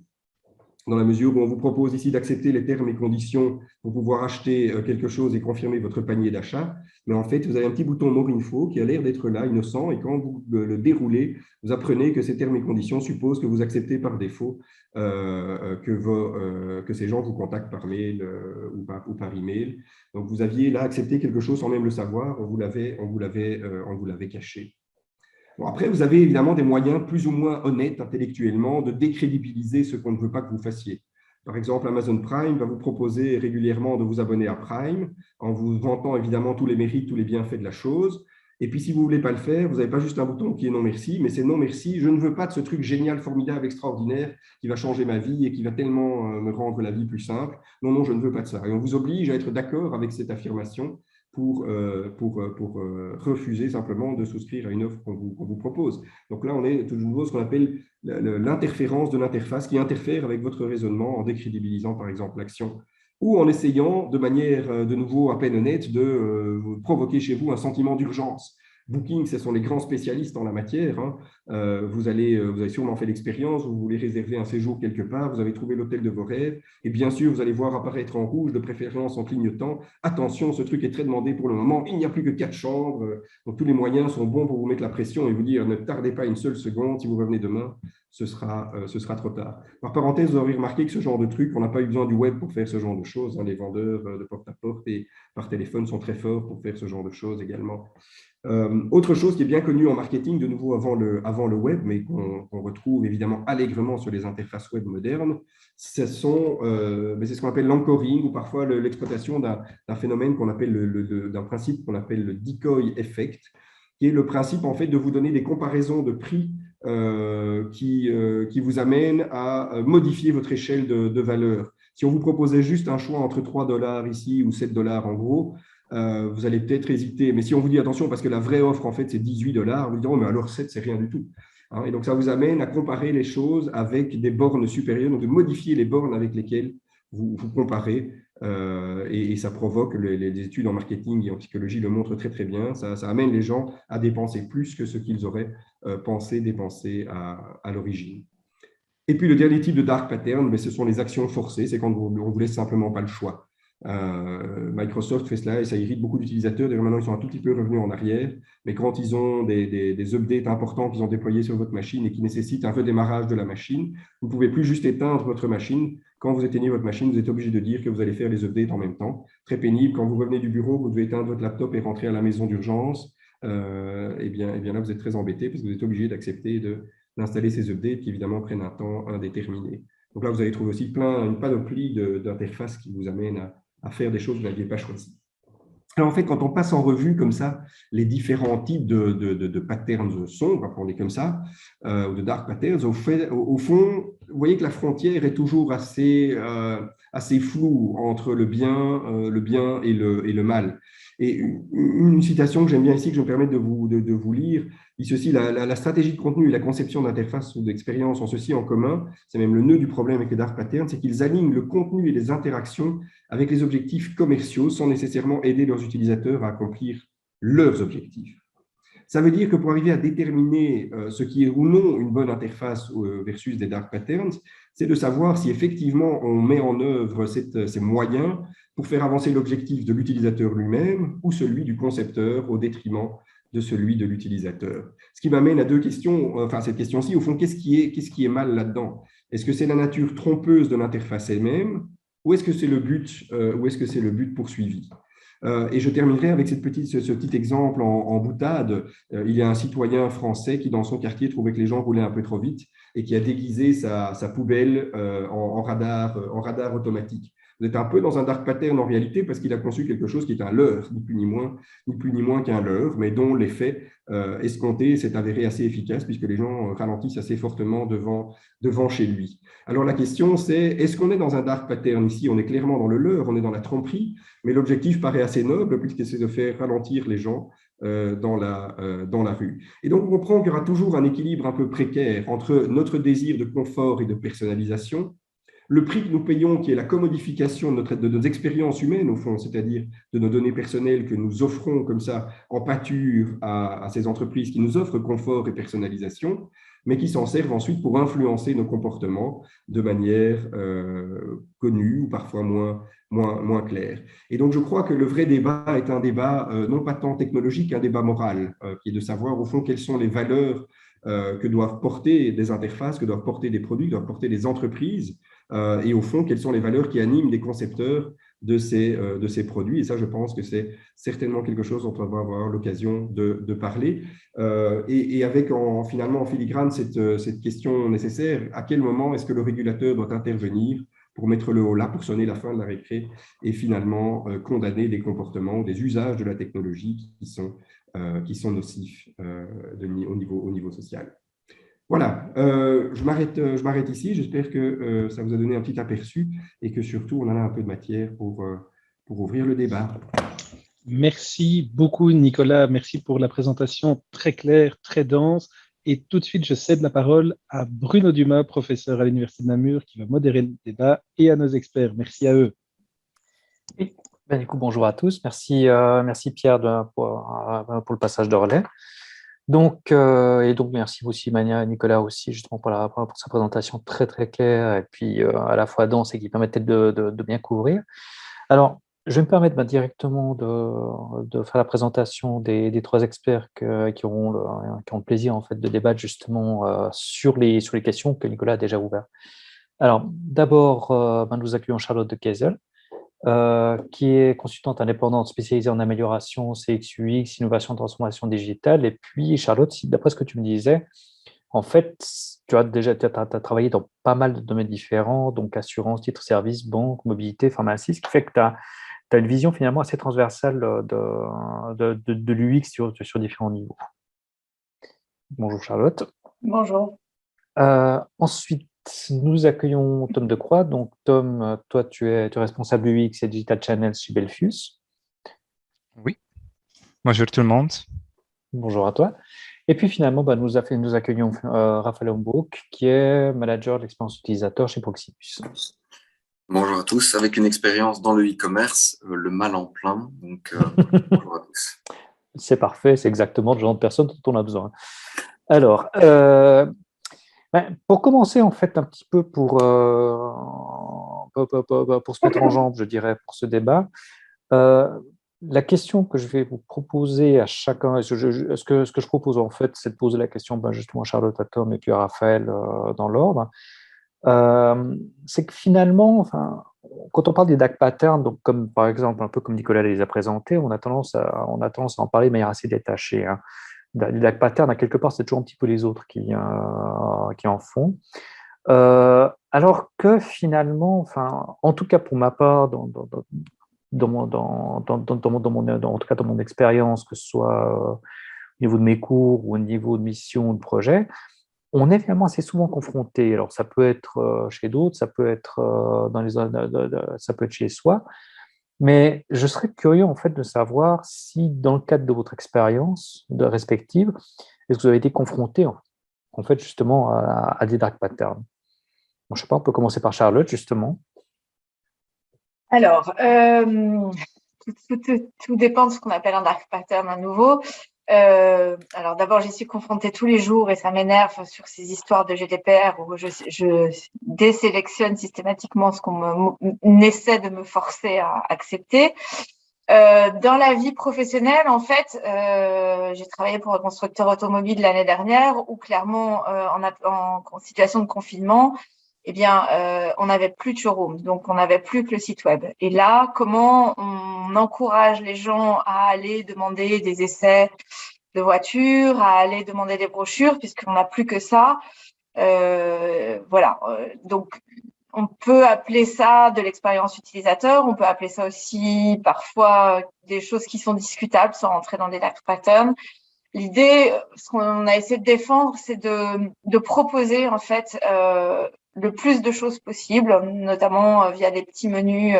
dans la mesure où on vous propose ici d'accepter les termes et conditions pour pouvoir acheter quelque chose et confirmer votre panier d'achat. Mais en fait, vous avez un petit bouton More Info qui a l'air d'être là, innocent, et quand vous le déroulez, vous apprenez que ces termes et conditions supposent que vous acceptez par défaut que ces gens vous contactent par mail ou par email. Donc, vous aviez là accepté quelque chose sans même le savoir, on vous l'avait caché. Bon, après, vous avez évidemment des moyens plus ou moins honnêtes intellectuellement de décrédibiliser ce qu'on ne veut pas que vous fassiez. Par exemple, Amazon Prime va vous proposer régulièrement de vous abonner à Prime en vous vantant évidemment tous les mérites, tous les bienfaits de la chose. Et puis, si vous ne voulez pas le faire, vous n'avez pas juste un bouton qui est non merci, mais c'est non merci, je ne veux pas de ce truc génial, formidable, extraordinaire qui va changer ma vie et qui va tellement me rendre la vie plus simple. Non, non, je ne veux pas de ça. Et on vous oblige à être d'accord avec cette affirmation pour refuser simplement de souscrire à une offre qu'on vous propose. Donc là, on est de nouveau ce qu'on appelle l'interférence de l'interface qui interfère avec votre raisonnement en décrédibilisant par exemple l'action ou en essayant de manière de nouveau à peine honnête de provoquer chez vous un sentiment d'urgence. Booking, ce sont les grands spécialistes en la matière. Vous avez sûrement fait l'expérience, vous voulez réserver un séjour quelque part, vous avez trouvé l'hôtel de vos rêves, et bien sûr, vous allez voir apparaître en rouge, de préférence en clignotant, attention, ce truc est très demandé pour le moment, il n'y a plus que 4 chambres, donc tous les moyens sont bons pour vous mettre la pression et vous dire ne tardez pas une seule seconde, si vous revenez demain, ce sera trop tard. Par parenthèse, vous aurez remarqué que ce genre de truc, on n'a pas eu besoin du web pour faire ce genre de choses. Les vendeurs de porte-à-porte et par téléphone sont très forts pour faire ce genre de choses également. Autre chose qui est bien connue en marketing, de nouveau avant le web, mais qu'on retrouve évidemment allègrement sur les interfaces web modernes, c'est ce qu'on appelle l'anchoring ou parfois l'exploitation d'un phénomène qu'on appelle d'un principe qu'on appelle le decoy effect, qui est le principe en fait de vous donner des comparaisons de prix qui vous amènent à modifier votre échelle de valeur. Si on vous proposait juste un choix entre 3 $ ici ou 7 $ en gros, vous allez peut-être hésiter. Mais si on vous dit attention, parce que la vraie offre, en fait, c'est 18 $, vous direz, oh, mais alors 7, c'est rien du tout. Et donc, ça vous amène à comparer les choses avec des bornes supérieures, donc de modifier les bornes avec lesquelles vous comparez. Et ça provoque, les études en marketing et en psychologie le montrent très, très bien. Ça amène les gens à dépenser plus que ce qu'ils auraient pensé dépenser à l'origine. Et puis, le dernier type de dark pattern, mais ce sont les actions forcées. C'est quand on ne vous laisse simplement pas le choix. Microsoft fait cela et ça irrite beaucoup d'utilisateurs. D'ailleurs, maintenant, ils sont un tout petit peu revenus en arrière. Mais quand ils ont des updates importants qu'ils ont déployés sur votre machine et qui nécessitent un redémarrage de la machine, vous ne pouvez plus juste éteindre votre machine. Quand vous éteignez votre machine, vous êtes obligé de dire que vous allez faire les updates en même temps. Très pénible. Quand vous revenez du bureau, vous devez éteindre votre laptop et rentrer à la maison d'urgence. Et bien là, vous êtes très embêté parce que vous êtes obligé d'accepter d'installer ces updates qui, évidemment, prennent un temps indéterminé. Donc là, vous allez trouver aussi une panoplie d'interfaces qui vous amènent à faire des choses que vous n'aviez pas choisies. Alors, en fait, quand on passe en revue comme ça les différents types de patterns sombres, appelons-les comme ça, ou de dark patterns, au fond, vous voyez que la frontière est toujours assez floue entre le bien et le mal. Et une citation que j'aime bien ici, que je me permets de vous lire, dit ceci: la stratégie de contenu et la conception d'interface ou d'expérience ont ceci en commun, c'est même le nœud du problème avec les dark patterns, c'est qu'ils alignent le contenu et les interactions avec les objectifs commerciaux sans nécessairement aider leurs utilisateurs à accomplir leurs objectifs. Ça veut dire que pour arriver à déterminer ce qui est ou non une bonne interface versus des dark patterns, c'est de savoir si effectivement on met en œuvre ces moyens pour faire avancer l'objectif de l'utilisateur lui-même ou celui du concepteur au détriment de celui de l'utilisateur. Ce qui m'amène à deux questions, enfin cette question-ci, au fond, qu'est-ce qui est mal là-dedans? Est-ce que c'est la nature trompeuse de l'interface elle-même, ou est-ce que c'est le but poursuivi? Et je terminerai avec ce petit exemple en boutade. Il y a un citoyen français qui, dans son quartier, trouvait que les gens roulaient un peu trop vite et qui a déguisé sa poubelle en radar automatique. Vous êtes un peu dans un dark pattern en réalité parce qu'il a conçu quelque chose qui est un leurre, ni plus ni moins qu'un leurre, mais dont l'effet escompté s'est avéré assez efficace puisque les gens ralentissent assez fortement devant chez lui. Alors la question c'est, est-ce qu'on est dans un dark pattern ici? On est clairement dans le leurre, on est dans la tromperie, mais l'objectif paraît assez noble puisque c'est de faire ralentir les gens dans la rue. Et donc, on comprend qu'il y aura toujours un équilibre un peu précaire entre notre désir de confort et de personnalisation, le prix que nous payons, qui est la commodification de nos expériences humaines, au fond, c'est-à-dire de nos données personnelles que nous offrons comme ça en pâture à ces entreprises qui nous offrent confort et personnalisation, mais qui s'en servent ensuite pour influencer nos comportements de manière connue ou parfois moins claire. Et donc, je crois que le vrai débat est un débat non pas tant technologique, un débat moral, qui est de savoir, au fond, quelles sont les valeurs que doivent porter des interfaces, que doivent porter des produits, que doivent porter des entreprises, et au fond, quelles sont les valeurs qui animent les concepteurs de ces produits. Et ça, je pense que c'est certainement quelque chose dont on va avoir l'occasion de parler. Et avec finalement en filigrane cette question nécessaire, à quel moment est-ce que le régulateur doit intervenir pour mettre le haut là, pour sonner la fin de la récré et finalement condamner des comportements ou des usages de la technologie qui sont nocifs au niveau social. Voilà, je m'arrête ici. J'espère que ça vous a donné un petit aperçu et que surtout, on en a un peu de matière pour ouvrir le débat. Merci beaucoup, Nicolas. Merci pour la présentation très claire, très dense. Et tout de suite, je cède la parole à Bruno Dumas, professeur à l'Université de Namur, qui va modérer le débat, et à nos experts. Merci à eux. Oui. Du coup, bonjour à tous. Merci Pierre pour le passage de relais. Donc, merci aussi Nicolas aussi justement pour sa présentation très très claire et puis à la fois dense et qui permettait de bien couvrir. Alors, je vais me permettre directement de faire la présentation des trois experts qui ont le plaisir en fait de débattre justement sur les questions que Nicolas a déjà ouvertes. Alors, d'abord, nous accueillons Charlotte de Kezel, qui est consultante indépendante spécialisée en amélioration CX, UX, innovation, transformation digitale. Et puis, Charlotte, d'après ce que tu me disais, en fait, tu as travaillé dans pas mal de domaines différents, donc assurance, titres, services, banque, mobilité, pharmacie, ce qui fait que tu as une vision finalement assez transversale de l'UX sur différents niveaux. Bonjour Charlotte. Bonjour. Ensuite, nous accueillons Tom Decroix. Donc, Tom, toi, tu es responsable UX et Digital Channels chez Belfius. Oui. Bonjour tout le monde. Bonjour à toi. Et puis, finalement, nous accueillons Raphaël Hombrook, qui est manager de l'expérience utilisateur chez Proximus. Bonjour à tous. Avec une expérience dans le e-commerce, le mal en plein. Donc, bonjour à tous. C'est parfait. C'est exactement le genre de personne dont on a besoin. Alors, pour commencer, en fait, un petit peu pour se mettre en jambe, je dirais, pour ce débat, la question que je vais vous proposer à chacun, ce que je propose, en fait, c'est de poser la question justement à Charlotte, à Tom et puis à Raphaël dans l'ordre. C'est que finalement, quand on parle des dark patterns, donc comme par exemple, un peu comme Nicolas les a présentés, on a tendance à en parler de manière assez détachée. Hein. Les dark patterns, à quelque part, c'est toujours un petit peu les autres qui en font. Alors que finalement, en tout cas pour ma part, en tout cas dans mon expérience, que ce soit au niveau de mes cours ou au niveau de mission ou de projet, on est finalement assez souvent confronté. Alors, ça peut être chez d'autres, ça peut être ça peut être chez soi, mais je serais curieux en fait de savoir si, dans le cadre de votre expérience respective, est-ce que vous avez été confronté en fait justement à des dark patterns. Bon, je sais pas, on peut commencer par Charlotte justement. Alors, tout dépend de ce qu'on appelle un dark pattern à nouveau. Alors d'abord, j'y suis confrontée tous les jours et ça m'énerve sur ces histoires de GDPR où je désélectionne systématiquement ce qu'on essaie de me forcer à accepter. Dans la vie professionnelle, en fait, j'ai travaillé pour un constructeur automobile l'année dernière où clairement, en situation de confinement, eh bien, on n'avait plus de showroom, donc on n'avait plus que le site web. Et là, comment on encourage les gens à aller demander des essais de voitures, à aller demander des brochures, puisqu'on n'a plus que ça. Voilà. Donc, on peut appeler ça de l'expérience utilisateur. On peut appeler ça aussi parfois des choses qui sont discutables sans rentrer dans des dark patterns. L'idée, ce qu'on a essayé de défendre, c'est de proposer en fait le plus de choses possibles, notamment via des petits menus,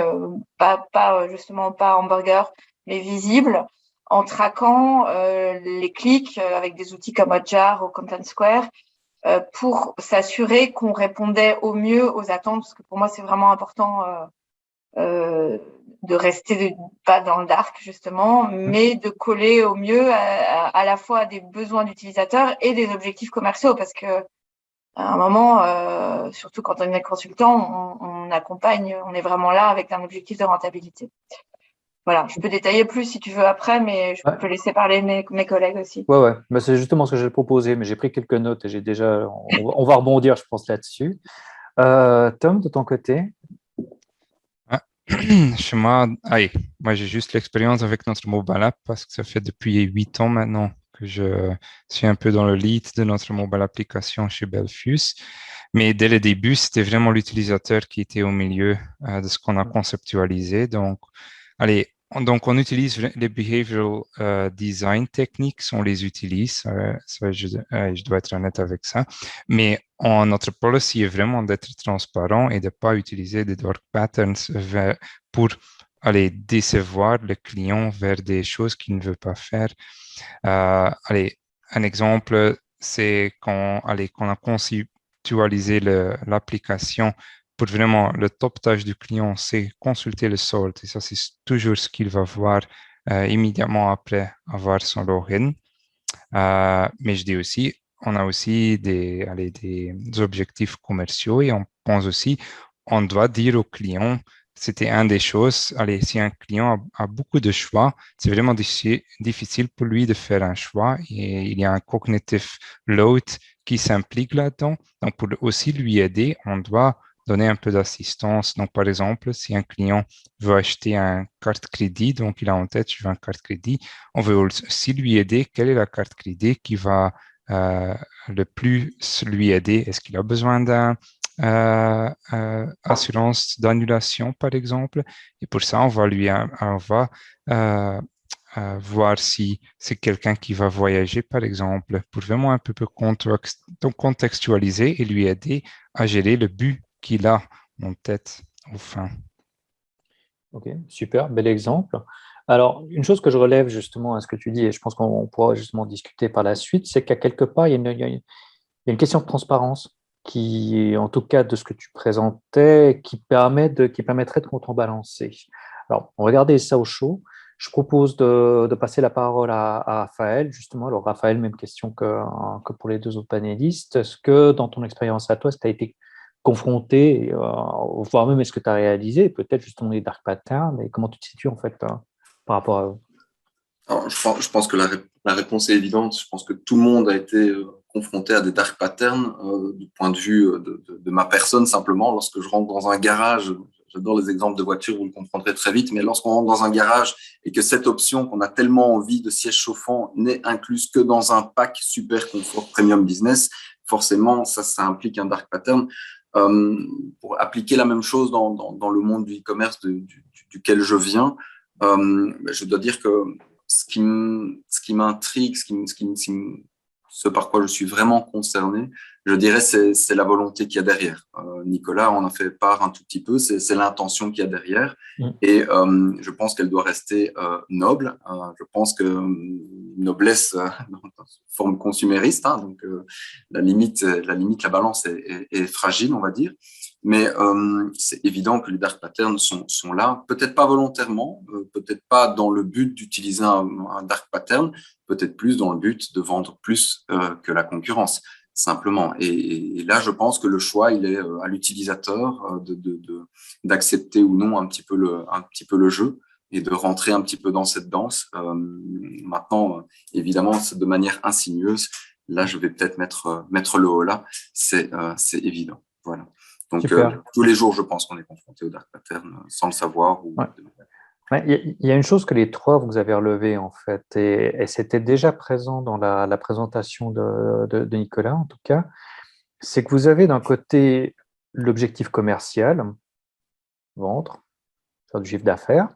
justement pas hamburger, mais visibles, en traquant les clics avec des outils comme Hotjar ou Content Square pour s'assurer qu'on répondait au mieux aux attentes, parce que pour moi c'est vraiment important de rester pas dans le dark justement, mais de coller au mieux à la fois à des besoins d'utilisateurs et des objectifs commerciaux, parce que à un moment, surtout quand on est consultant, on accompagne, on est vraiment là avec un objectif de rentabilité. Voilà, je peux détailler plus si tu veux après, mais je peux laisser parler mes collègues aussi. Ouais. Mais c'est justement ce que j'ai proposé, mais j'ai pris quelques notes et on va rebondir, je pense, là-dessus. Tom, de ton côté? Chez moi, moi j'ai juste l'expérience avec notre mobile app parce que ça fait depuis 8 ans maintenant que je suis un peu dans le lead de notre mobile application chez Belfius. Mais dès le début, c'était vraiment l'utilisateur qui était au milieu de ce qu'on a conceptualisé. Donc, on utilise les behavioral design techniques, on les utilise, je dois être honnête avec ça. Mais notre policy est vraiment d'être transparent et de ne pas utiliser des dark patterns pour décevoir le client vers des choses qu'il ne veut pas faire. Un exemple, c'est quand on a conceptualisé l'application pour vraiment le top tâche du client, c'est consulter le solde. Et ça, c'est toujours ce qu'il va voir immédiatement après avoir son login. Mais je dis aussi, on a aussi des objectifs commerciaux et on pense aussi, on doit dire au client, c'était une des choses, si un client a beaucoup de choix, c'est vraiment difficile pour lui de faire un choix et il y a un cognitive load qui s'implique là-dedans. Donc, pour aussi lui aider, on doit donner un peu d'assistance. Donc, par exemple, si un client veut acheter un carte crédit, donc il a en tête, je veux un carte crédit, on veut aussi lui aider. Quelle est la carte crédit qui va le plus lui aider? Est-ce qu'il a besoin d'un assurance d'annulation, par exemple? Et pour ça, on va voir si c'est quelqu'un qui va voyager, par exemple, pour vraiment un peu contextualiser et lui aider à gérer le but qu'il a en tête au fin. Ok, super, bel exemple. Alors, une chose que je relève justement à ce que tu dis, et je pense qu'on pourra justement discuter par la suite, c'est qu'à quelque part, il y a une question de transparence qui, en tout cas de ce que tu présentais, qui permettrait de contrebalancer. Alors, on va regarder ça au chaud. Je propose de passer la parole à Raphaël, justement. Alors, Raphaël, même question que pour les deux autres panélistes. Est-ce que, dans ton expérience à toi, tu as été confronté, voire même est-ce que tu as réalisé peut-être justement les dark patterns, et comment tu te situes en fait par rapport à eux? Alors, je pense que la réponse est évidente. Je pense que tout le monde a été confronté à des dark patterns du point de vue de ma personne simplement. Lorsque je rentre dans un garage, j'adore les exemples de voitures, vous le comprendrez très vite, mais lorsqu'on rentre dans un garage et que cette option qu'on a tellement envie de siège chauffant n'est incluse que dans un pack super confort premium business, forcément, ça implique un dark pattern. Pour appliquer la même chose dans le monde du e-commerce duquel je viens, je dois dire que ce qui m'intrigue, ce par quoi je suis vraiment concerné, je dirais, c'est la volonté qu'il y a derrière. Nicolas en a fait part un tout petit peu, c'est l'intention qu'il y a derrière. Et je pense qu'elle doit rester noble. Je pense que noblesse dans forme consumériste, hein, donc la limite, la balance est fragile, on va dire. Mais c'est évident que les dark patterns sont là, peut-être pas volontairement, peut-être pas dans le but d'utiliser un dark pattern, peut-être plus dans le but de vendre plus que la concurrence, simplement. Et là, je pense que le choix, il est à l'utilisateur d'accepter ou non un petit peu le jeu et de rentrer un petit peu dans cette danse. Maintenant, évidemment, c'est de manière insinueuse. Là, je vais peut-être mettre le haut là. C'est évident. Voilà. Donc, tous les jours, je pense qu'on est confronté au dark pattern sans le savoir. Il y a une chose que les trois vous avez relevée, en fait, et c'était déjà présent dans la présentation de Nicolas, en tout cas, c'est que vous avez d'un côté l'objectif commercial, vendre, faire du chiffre d'affaires,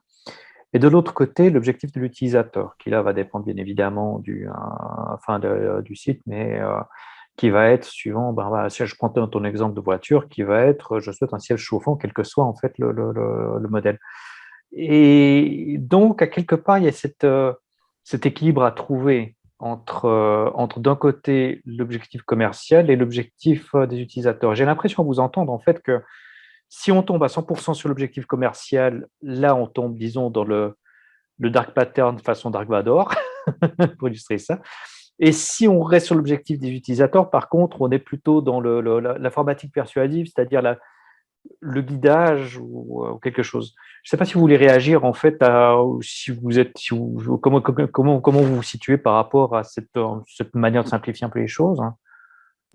et de l'autre côté, l'objectif de l'utilisateur, qui là va dépendre bien évidemment du site, mais qui va être suivant, si je prends ton exemple de voiture, qui va être, je souhaite un siège chauffant, quel que soit en fait le modèle. Et donc, à quelque part, il y a cet équilibre à trouver entre d'un côté l'objectif commercial et l'objectif des utilisateurs. J'ai l'impression, à vous entendre, en fait, que si on tombe à 100% sur l'objectif commercial, là, on tombe, disons, dans le dark pattern façon Dark Vador, pour illustrer ça. Et si on reste sur l'objectif des utilisateurs, par contre, on est plutôt dans l'informatique persuasive, c'est-à-dire le guidage ou quelque chose. Je ne sais pas si vous voulez réagir, en fait, comment vous vous situez par rapport à cette manière de simplifier un peu les choses, hein.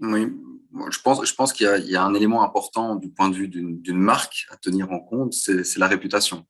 Oui, je pense qu'il y a un élément important du point de vue d'une marque à tenir en compte, c'est la réputation.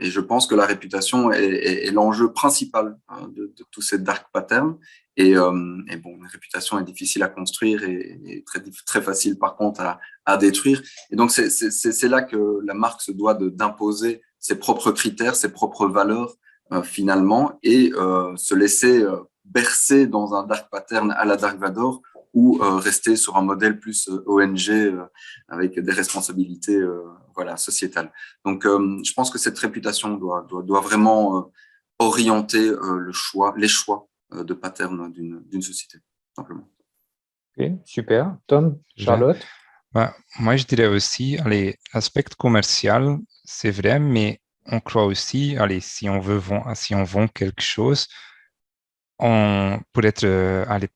Et je pense que la réputation est l'enjeu principal de tous ces dark patterns. Et bon, une réputation est difficile à construire et très facile par contre à détruire. Et donc c'est là que la marque se doit d'imposer ses propres critères, ses propres valeurs finalement, et se laisser bercer dans un dark pattern à la Dark Vador, ou rester sur un modèle plus ONG avec des responsabilités sociétales. Donc, je pense que cette réputation doit vraiment orienter les choix de pattern d'une société, simplement. Ok, super. Tom, Charlotte? Moi, je dirais aussi, l'aspect commercial, c'est vrai, mais on croit aussi, si on vend quelque chose, pour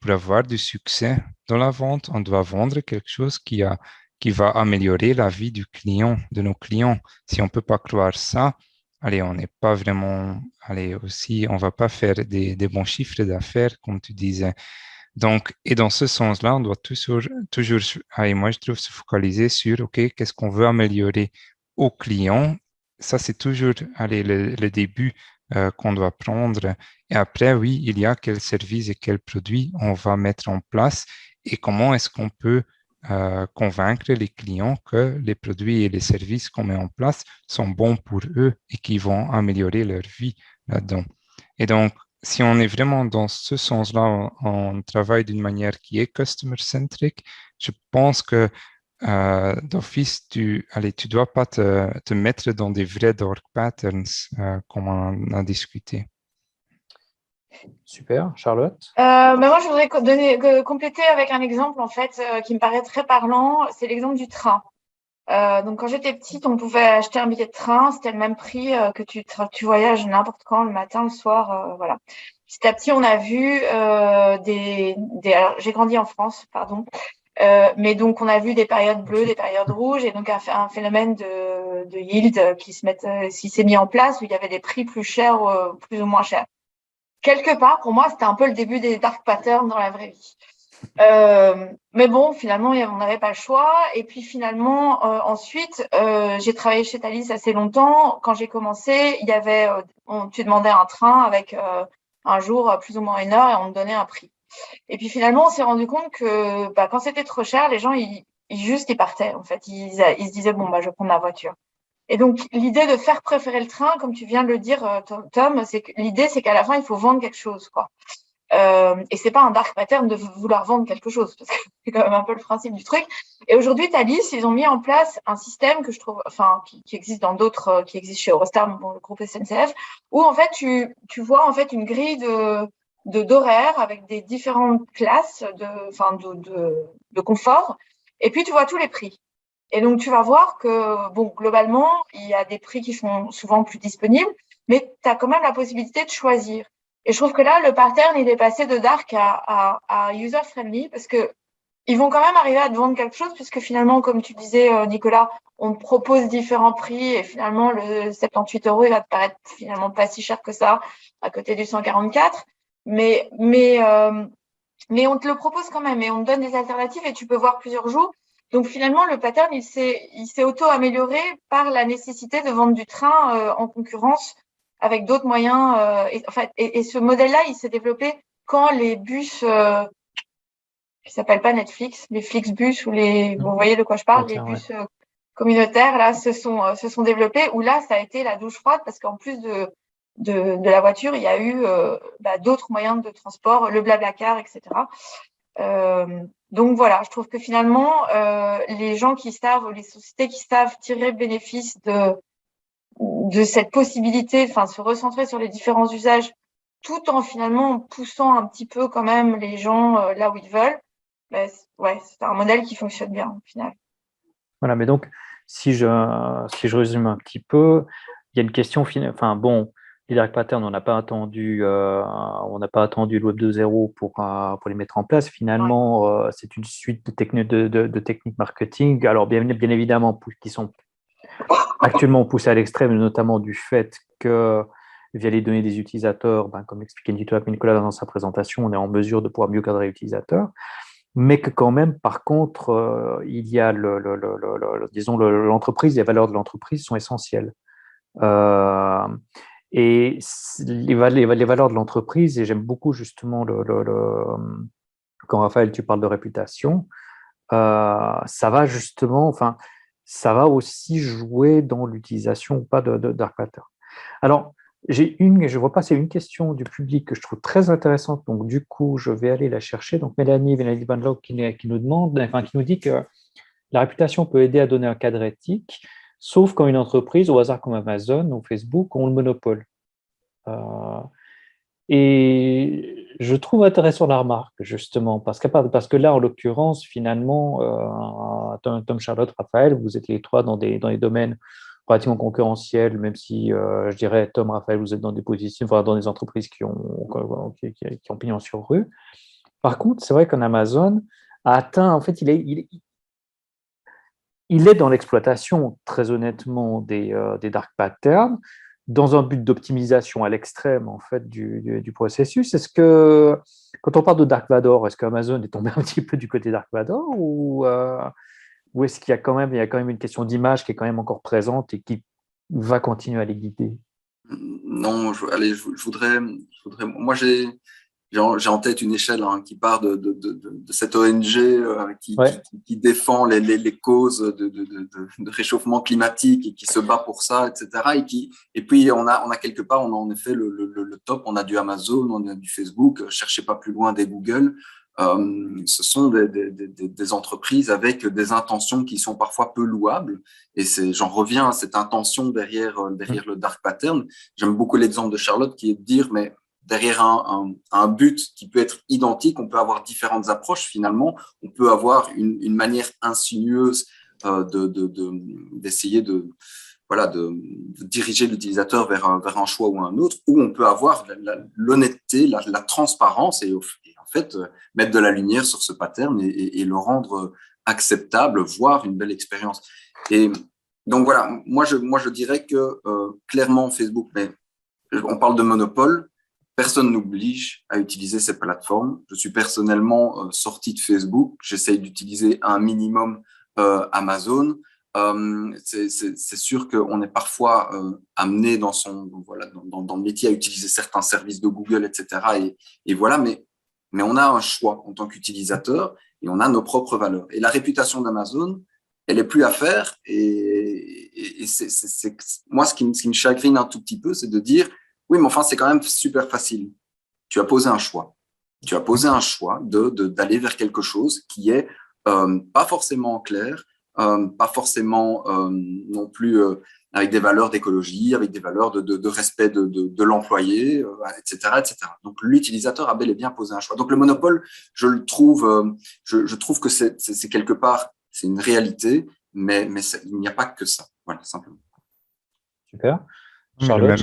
avoir du succès dans la vente, on doit vendre quelque chose qui va améliorer la vie de nos clients. Si on ne peut pas croire ça, on n'est pas vraiment, on va pas faire des bons chiffres d'affaires, comme tu disais. Donc, et dans ce sens-là, on doit toujours, moi, je trouve, se focaliser sur, OK, qu'est-ce qu'on veut améliorer aux clients? Ça, c'est toujours, le début qu'on doit prendre. Et après, oui, il y a quels services et quels produits on va mettre en place et comment est-ce qu'on peut convaincre les clients que les produits et les services qu'on met en place sont bons pour eux et qui vont améliorer leur vie là-dedans. Et donc, si on est vraiment dans ce sens-là, on travaille d'une manière qui est customer-centric, je pense que d'office, tu dois pas te mettre dans des vrais dark patterns, comme on a discuté. Super. Charlotte? Moi, je voudrais compléter avec un exemple, en fait, qui me paraît très parlant. C'est l'exemple du train. Donc, quand j'étais petite, on pouvait acheter un billet de train. C'était le même prix que tu voyages n'importe quand, le matin, le soir, voilà. Petit à petit, on a vu alors, j'ai grandi en France, pardon. Mais donc, on a vu des périodes bleues, des périodes rouges, et donc un phénomène de yield qui s'est mis en place, où il y avait des prix plus chers, plus ou moins chers. Quelque part, pour moi, c'était un peu le début des dark patterns dans la vraie vie. Mais bon, finalement, on n'avait pas le choix. Et puis finalement, ensuite, j'ai travaillé chez Thalys assez longtemps. Quand j'ai commencé, il y avait, tu demandais un train avec un jour plus ou moins une heure et on te donnait un prix. Et puis finalement, on s'est rendu compte que quand c'était trop cher, les gens, ils partaient, en fait. Ils se disaient, bon, bah, je vais prendre ma voiture. Et donc, l'idée de faire préférer le train, comme tu viens de le dire, Tom, c'est que l'idée, c'est qu'à la fin, il faut vendre quelque chose, quoi. Et c'est pas un dark pattern de vouloir vendre quelque chose, parce que c'est quand même un peu le principe du truc. Et aujourd'hui, Thalys, ils ont mis en place un système que je trouve, enfin, qui existe dans d'autres, qui existe chez Eurostar, bon, le groupe SNCF, où en fait, tu vois en fait une grille d'horaires avec des différentes classes de confort, et puis tu vois tous les prix. Et donc, tu vas voir que, bon, globalement, il y a des prix qui sont souvent plus disponibles, mais tu as quand même la possibilité de choisir. Et je trouve que là, le pattern, il est passé de dark à user-friendly parce que ils vont quand même arriver à te vendre quelque chose puisque finalement, comme tu disais, Nicolas, on te propose différents prix et finalement, le 78 €, il va te paraître finalement pas si cher que ça à côté du 144. Mais on te le propose quand même et on te donne des alternatives et tu peux voir plusieurs jours. Donc finalement, le pattern, il s'est auto-amélioré par la nécessité de vendre du train en concurrence avec d'autres moyens. Et ce modèle-là, il s'est développé quand les bus qui s'appellent pas Netflix, les Flixbus ou vous voyez de quoi je parle, les bus communautaires là se sont développés. Où là, ça a été la douche froide parce qu'en plus de la voiture, il y a eu d'autres moyens de transport, le Blablacar, etc. Donc voilà, je trouve que finalement, les gens qui savent, les sociétés qui savent tirer bénéfice de cette possibilité, enfin, se recentrer sur les différents usages, tout en finalement poussant un petit peu quand même les gens là où ils veulent, ben, ouais, c'est un modèle qui fonctionne bien au final. Voilà, mais donc, si je résume un petit peu, il y a une question, enfin bon, les dark patterns, on n'a pas attendu le Web 2.0 pour les mettre en place. Finalement, c'est une suite de techniques marketing. Alors, bien évidemment, qui sont actuellement poussées à l'extrême, notamment du fait que, via les données des utilisateurs, comme expliqué Nicolas dans sa présentation, on est en mesure de pouvoir mieux cadrer l'utilisateur. Mais que quand même, par contre, il y a disons l'entreprise, les valeurs de l'entreprise sont essentielles. Et les valeurs de l'entreprise, et j'aime beaucoup justement quand Raphaël, tu parles de réputation, ça va justement, enfin, ça va aussi jouer dans l'utilisation ou pas de dark pattern. Alors, je vois passer une question du public que je trouve très intéressante, donc du coup, je vais aller la chercher. Donc, Mélanie Banlow qui nous demande, enfin, qui nous dit que la réputation peut aider à donner un cadre éthique, sauf quand une entreprise, au hasard comme Amazon ou Facebook, ont le monopole. Et je trouve intéressant la remarque, justement, parce que là, en l'occurrence, finalement, Tom, Charlotte, Raphaël, vous êtes les trois dans des domaines relativement concurrentiels, même si, je dirais, Tom, Raphaël, vous êtes dans des positions, enfin, dans des entreprises qui ont pignon sur rue. Par contre, c'est vrai qu'un Amazon a atteint, en fait, il est dans l'exploitation, très honnêtement, des dark patterns, dans un but d'optimisation à l'extrême en fait du processus. Est-ce que, quand on parle de Dark Vador, est-ce qu'Amazon est tombé un petit peu du côté Dark Vador ou est-ce qu'il y a quand même une question d'image qui est quand même encore présente et qui va continuer à les guider? Non, je voudrais, moi j'ai en tête une échelle qui part de cette ONG qui défend les causes de réchauffement climatique et qui se bat pour ça, etc. Et puis on a quelque part, on a en effet le top, on a du Amazon, on a du Facebook, cherchez pas plus loin des Google. Ce sont des entreprises avec des intentions qui sont parfois peu louables. Et j'en reviens à cette intention derrière le dark pattern. J'aime beaucoup l'exemple de Charlotte qui est de dire, mais derrière un but qui peut être identique, on peut avoir différentes approches finalement. On peut avoir une manière insinueuse d'essayer de diriger l'utilisateur vers un choix ou un autre, ou on peut avoir l'honnêteté, la transparence et en fait mettre de la lumière sur ce pattern et le rendre acceptable, voire une belle expérience. Et donc voilà, moi je dirais que clairement Facebook, mais on parle de monopole, personne n'oblige à utiliser ces plateformes. Je suis personnellement sorti de Facebook, j'essaye d'utiliser un minimum Amazon. C'est sûr qu'on est parfois amené dans le métier à utiliser certains services de Google, etc. Et voilà, mais mais on a un choix en tant qu'utilisateur et on a nos propres valeurs. Et la réputation d'Amazon, elle est plus à faire. Et moi, ce qui me chagrine un tout petit peu, c'est de dire, oui, mais enfin, c'est quand même super facile. Tu as posé un choix. Tu as posé un choix d'aller vers quelque chose qui est pas forcément clair, pas forcément non plus avec des valeurs d'écologie, avec des valeurs de respect de l'employé, etc., etc. Donc, l'utilisateur a bel et bien posé un choix. Donc, le monopole, je le trouve, je trouve que c'est quelque part, c'est une réalité, mais il n'y a pas que ça. Voilà, simplement. Super. Charlotte,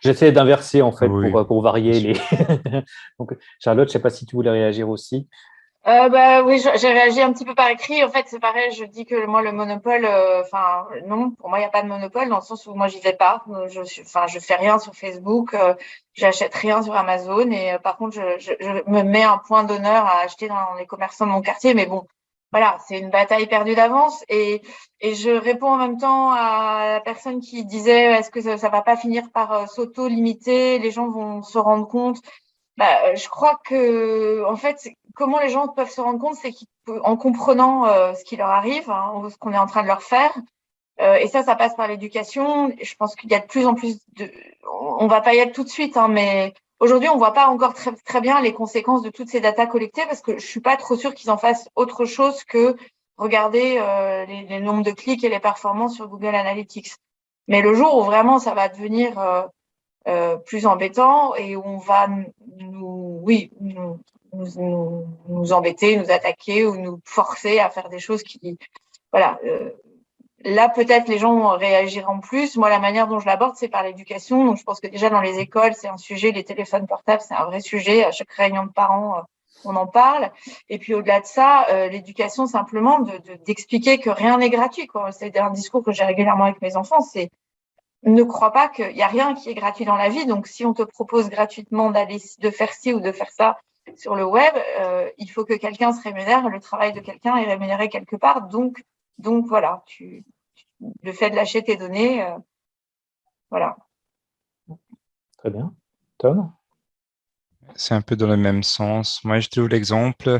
j'essaie d'inverser en fait pour varier les. Donc, Charlotte, je ne sais pas si tu voulais réagir aussi. Oui, j'ai réagi un petit peu par écrit. En fait, c'est pareil, je dis que moi, le monopole, non, pour moi, il n'y a pas de monopole dans le sens où moi, j'y vais pas. Je fais rien sur Facebook, j'achète rien sur Amazon et par contre, je me mets un point d'honneur à acheter dans les commerçants de mon quartier. Mais bon, voilà, c'est une bataille perdue d'avance et je réponds en même temps à la personne qui disait est-ce que ça va pas finir par s'auto-limiter, les gens vont se rendre compte. Je crois que, en fait, comment les gens peuvent se rendre compte, c'est en comprenant ce qui leur arrive, hein, ce qu'on est en train de leur faire. Et ça passe par l'éducation. Je pense qu'il y a de plus en plus on va pas y être tout de suite, hein, mais aujourd'hui, on voit pas encore très, très bien les conséquences de toutes ces datas collectées parce que je suis pas trop sûre qu'ils en fassent autre chose que regarder les nombres de clics et les performances sur Google Analytics. Mais le jour où vraiment ça va devenir plus embêtant et où on va nous embêter, nous attaquer ou nous forcer à faire des choses qui, voilà. Là, peut-être les gens réagiront plus. Moi, la manière dont je l'aborde, c'est par l'éducation. Donc, je pense que déjà dans les écoles, c'est un sujet. Les téléphones portables, c'est un vrai sujet. À chaque réunion de parents, on en parle. Et puis, au-delà de ça, l'éducation, simplement, d'expliquer que rien n'est gratuit, quoi. C'est un discours que j'ai régulièrement avec mes enfants. C'est ne crois pas qu'il n'y a rien qui est gratuit dans la vie. Donc, si on te propose gratuitement de faire ci ou de faire ça sur le web, il faut que quelqu'un se rémunère. Le travail de quelqu'un est rémunéré quelque part. Donc voilà, le fait de lâcher tes données, voilà. Très bien. Tom? C'est un peu dans le même sens. Moi, je trouve l'exemple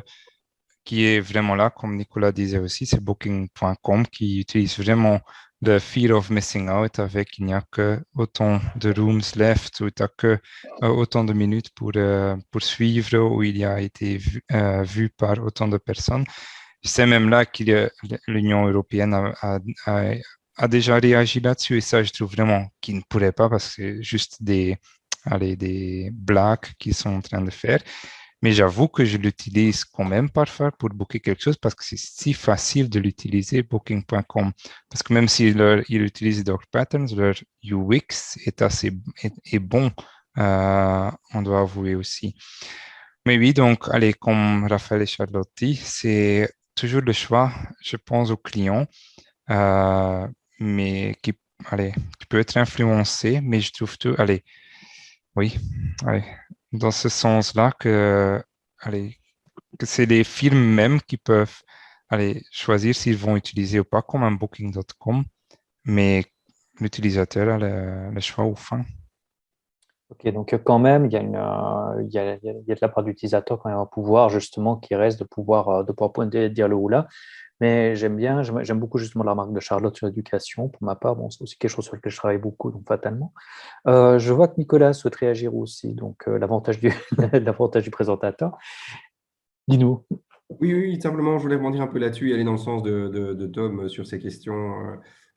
qui est vraiment là, comme Nicolas disait aussi, c'est Booking.com qui utilise vraiment le fear of missing out avec il n'y a que autant de rooms left, ou il n'y a que autant de minutes pour suivre, où il a été vu par autant de personnes. C'est même là que l'Union européenne a déjà réagi là-dessus, et ça, je trouve vraiment qu'il ne pourrait pas parce que c'est juste des blagues qu'ils sont en train de faire. Mais j'avoue que je l'utilise quand même parfois pour booker quelque chose parce que c'est si facile de l'utiliser, Booking.com. Parce que même s'ils utilisent Dark Patterns, leur UX est bon, on doit avouer aussi. Mais oui, donc, allez, comme Raphaël et Charlotte dit, c'est toujours le choix, je pense, au client, mais qui peut être influencé, mais je trouve tout, oui, dans ce sens-là que c'est les firmes même qui peuvent choisir s'ils vont utiliser ou pas comme un Booking.com, mais l'utilisateur a le choix au fin. Ok, donc quand même, il y a de la part de l'utilisateur quand même un pouvoir justement qui reste de pouvoir pointer, dire le ou là. Mais j'aime beaucoup justement la remarque de Charlotte sur l'éducation. Pour ma part, bon, c'est aussi quelque chose sur lequel je travaille beaucoup, donc fatalement. Je vois que Nicolas souhaite réagir aussi, donc l'avantage du présentateur. Dis-nous. Oui, simplement, je voulais rebondir un peu là-dessus et aller dans le sens de Tom sur ces questions.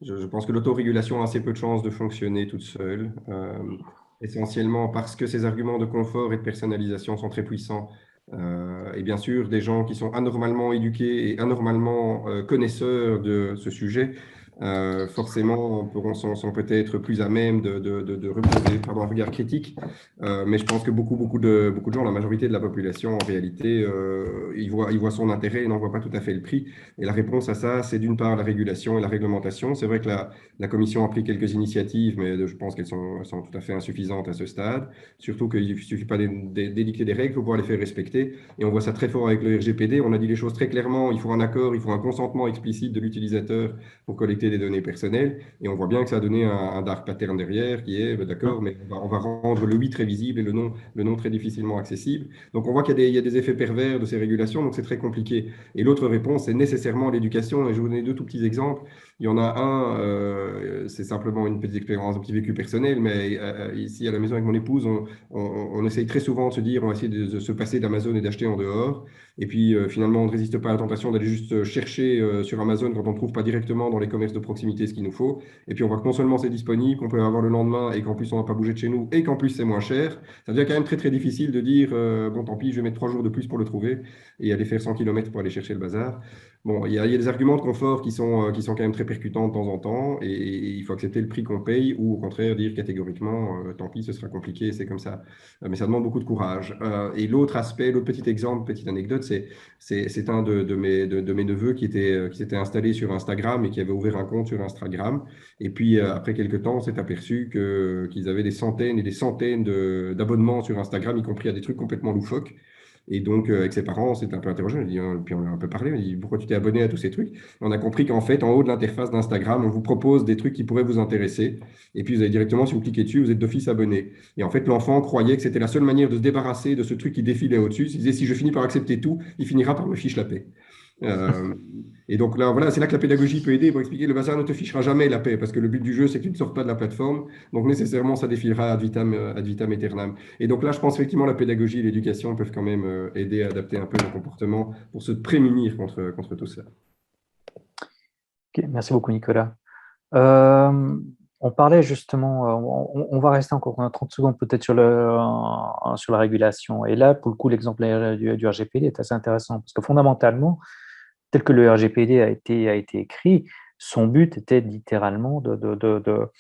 Je pense que l'autorégulation a assez peu de chances de fonctionner toute seule, essentiellement parce que ces arguments de confort et de personnalisation sont très puissants. Et bien sûr, des gens qui sont anormalement éduqués et anormalement connaisseurs de ce sujet, forcément, sont peut-être plus à même de reposer un regard critique. Mais je pense que beaucoup de gens, la majorité de la population, en réalité, ils voient son intérêt et n'en voient pas tout à fait le prix. Et la réponse à ça, c'est d'une part la régulation et la réglementation. C'est vrai que la Commission a pris quelques initiatives, mais je pense qu'elles sont tout à fait insuffisantes à ce stade. Surtout qu'il ne suffit pas d'édicter des règles, il faut pouvoir les faire respecter. Et on voit ça très fort avec le RGPD. On a dit les choses très clairement. Il faut un accord, il faut un consentement explicite de l'utilisateur pour collecter traiter des données personnelles. Et on voit bien que ça a donné un dark pattern derrière qui est, d'accord, mais on va rendre le oui très visible et le non très difficilement accessible. Donc on voit qu'il y a des effets pervers de ces régulations, donc c'est très compliqué. Et l'autre réponse, c'est nécessairement l'éducation. Et je vous donne deux tout petits exemples. Il y en a un, c'est simplement une petite expérience, un petit vécu personnel, mais ici à la maison avec mon épouse, on essaye très souvent de se dire, on va essayer de se passer d'Amazon et d'acheter en dehors. Et puis finalement, on ne résiste pas à la tentation d'aller juste chercher sur Amazon quand on ne trouve pas directement dans les commerces de proximité ce qu'il nous faut. Et puis on voit que non seulement c'est disponible, qu'on peut avoir le lendemain et qu'en plus on n'a pas bougé de chez nous et qu'en plus c'est moins cher. Ça devient quand même très très difficile de dire, bon tant pis, je vais mettre 3 jours de plus pour le trouver et aller faire 100 km pour aller chercher le bazar. Bon, il y a des arguments de confort qui sont quand même très percutants de temps en temps et il faut accepter le prix qu'on paye ou au contraire dire catégoriquement, tant pis, ce sera compliqué, c'est comme ça. Mais ça demande beaucoup de courage. Et l'autre aspect, l'autre petit exemple, petite anecdote, c'est un de mes neveux qui s'était installé sur Instagram et qui avait ouvert un compte sur Instagram. Et puis, après quelques temps, on s'est aperçu qu'ils avaient des centaines et des centaines d'abonnements sur Instagram, y compris à des trucs complètement loufoques. Et donc, avec ses parents, on s'est un peu interrogé, puis on a un peu parlé, on a dit, pourquoi tu t'es abonné à tous ces trucs? On a compris qu'en fait, en haut de l'interface d'Instagram, on vous propose des trucs qui pourraient vous intéresser. Et puis, vous avez directement, si vous cliquez dessus, vous êtes d'office abonné. Et en fait, l'enfant croyait que c'était la seule manière de se débarrasser de ce truc qui défilait au-dessus. Il disait, si je finis par accepter tout, il finira par me fiche la paix. Et donc là, voilà, c'est là que la pédagogie peut aider pour expliquer le bazar ne te fichera jamais la paix, parce que le but du jeu, c'est que tu ne sortes pas de la plateforme. Donc nécessairement, ça défilera ad vitam aeternam. Et donc là, je pense effectivement la pédagogie et l'éducation peuvent quand même aider à adapter un peu nos comportements pour se prémunir contre tout ça. Okay, merci beaucoup, Nicolas. On parlait justement, on va rester encore 30 secondes peut-être sur la régulation. Et là, pour le coup, l'exemple du RGPD est assez intéressant parce que fondamentalement, tel que le RGPD a été écrit, son but était littéralement de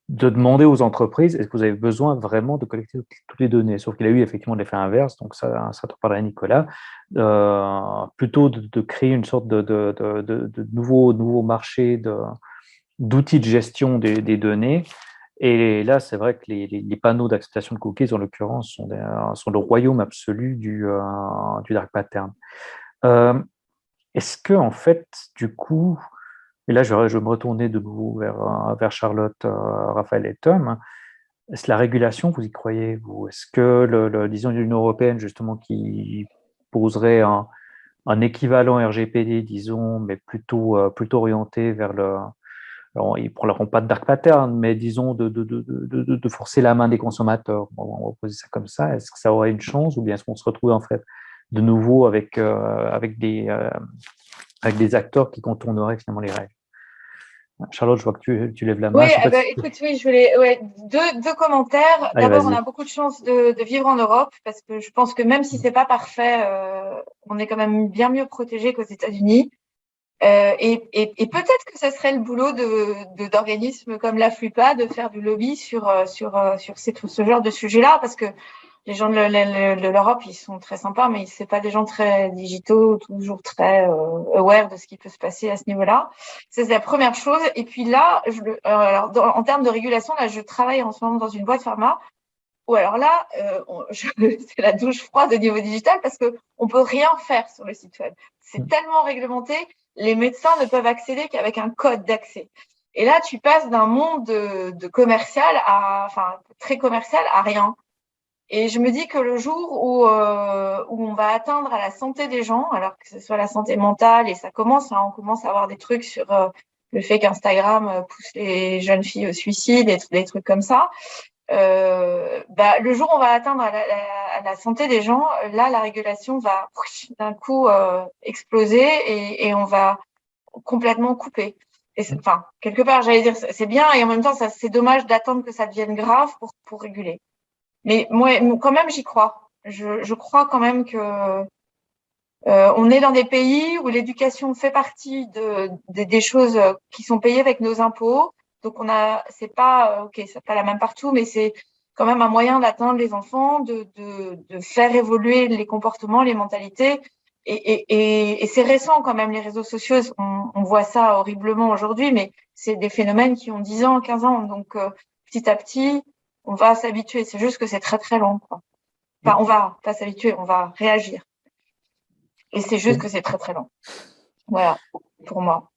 demander aux entreprises est-ce que vous avez besoin vraiment de collecter toutes les données. Sauf qu'il a eu effectivement l'effet inverse, donc ça te parlerait Nicolas, plutôt de créer une sorte de nouveau marché d'outils de gestion des données. Et là, c'est vrai que les panneaux d'acceptation de cookies, en l'occurrence, sont le royaume absolu du dark pattern. Est-ce que, en fait, du coup, et là, je vais me retourner de nouveau vers Charlotte, Raphaël et Tom, est-ce que la régulation, vous y croyez, vous? Est-ce que, disons, l'Union européenne, justement, qui poserait un équivalent RGPD, disons, mais plutôt orienté vers alors, ils ne prendront pas de dark pattern, mais disons de forcer la main des consommateurs. Bon, on va poser ça comme ça. Est-ce que ça aurait une chance ou bien est-ce qu'on se retrouve en fait de nouveau avec des acteurs qui contourneraient finalement les règles? Charlotte, je vois que tu lèves la main. Oui, écoute, oui, je voulais deux commentaires. D'abord, on a beaucoup de chance de vivre en Europe parce que je pense que même si c'est pas parfait, on est quand même bien mieux protégé qu'aux États-Unis. Et peut-être que ce serait le boulot d'organismes comme la FLUPA de faire du lobby sur ce genre de sujet-là, parce que les gens de l'Europe, ils sont très sympas, mais c'est pas des gens très digitaux, toujours très aware de ce qui peut se passer à ce niveau-là. Ça, c'est la première chose. Et puis là, en termes de régulation, là, je travaille en ce moment dans une boîte pharma. Ou alors là, c'est la douche froide au niveau digital parce que on peut rien faire sur le site web. C'est tellement réglementé, les médecins ne peuvent accéder qu'avec un code d'accès. Et là, tu passes d'un monde de commercial très commercial à rien. Et je me dis que le jour où on va atteindre à la santé des gens, alors que ce soit la santé mentale, et ça commence, on commence à avoir des trucs sur le fait qu'Instagram pousse les jeunes filles au suicide et des trucs comme ça. Le jour où on va atteindre à la santé des gens, là, la régulation va d'un coup exploser et on va complètement couper. Et quelque part, j'allais dire, c'est bien et en même temps, c'est dommage d'attendre que ça devienne grave pour réguler. Mais moi, quand même, j'y crois. Je crois quand même que on est dans des pays où l'éducation fait partie des choses qui sont payées avec nos impôts. Donc c'est pas la même partout, mais c'est quand même un moyen d'atteindre les enfants, de faire évoluer les comportements, les mentalités. Et c'est récent quand même les réseaux sociaux. On voit ça horriblement aujourd'hui, mais c'est des phénomènes qui ont 10 ans, 15 ans. Donc petit à petit, on va s'habituer. C'est juste que c'est très très long, quoi. Enfin, on va pas s'habituer, on va réagir. Et c'est juste que c'est très très long. Voilà, pour moi.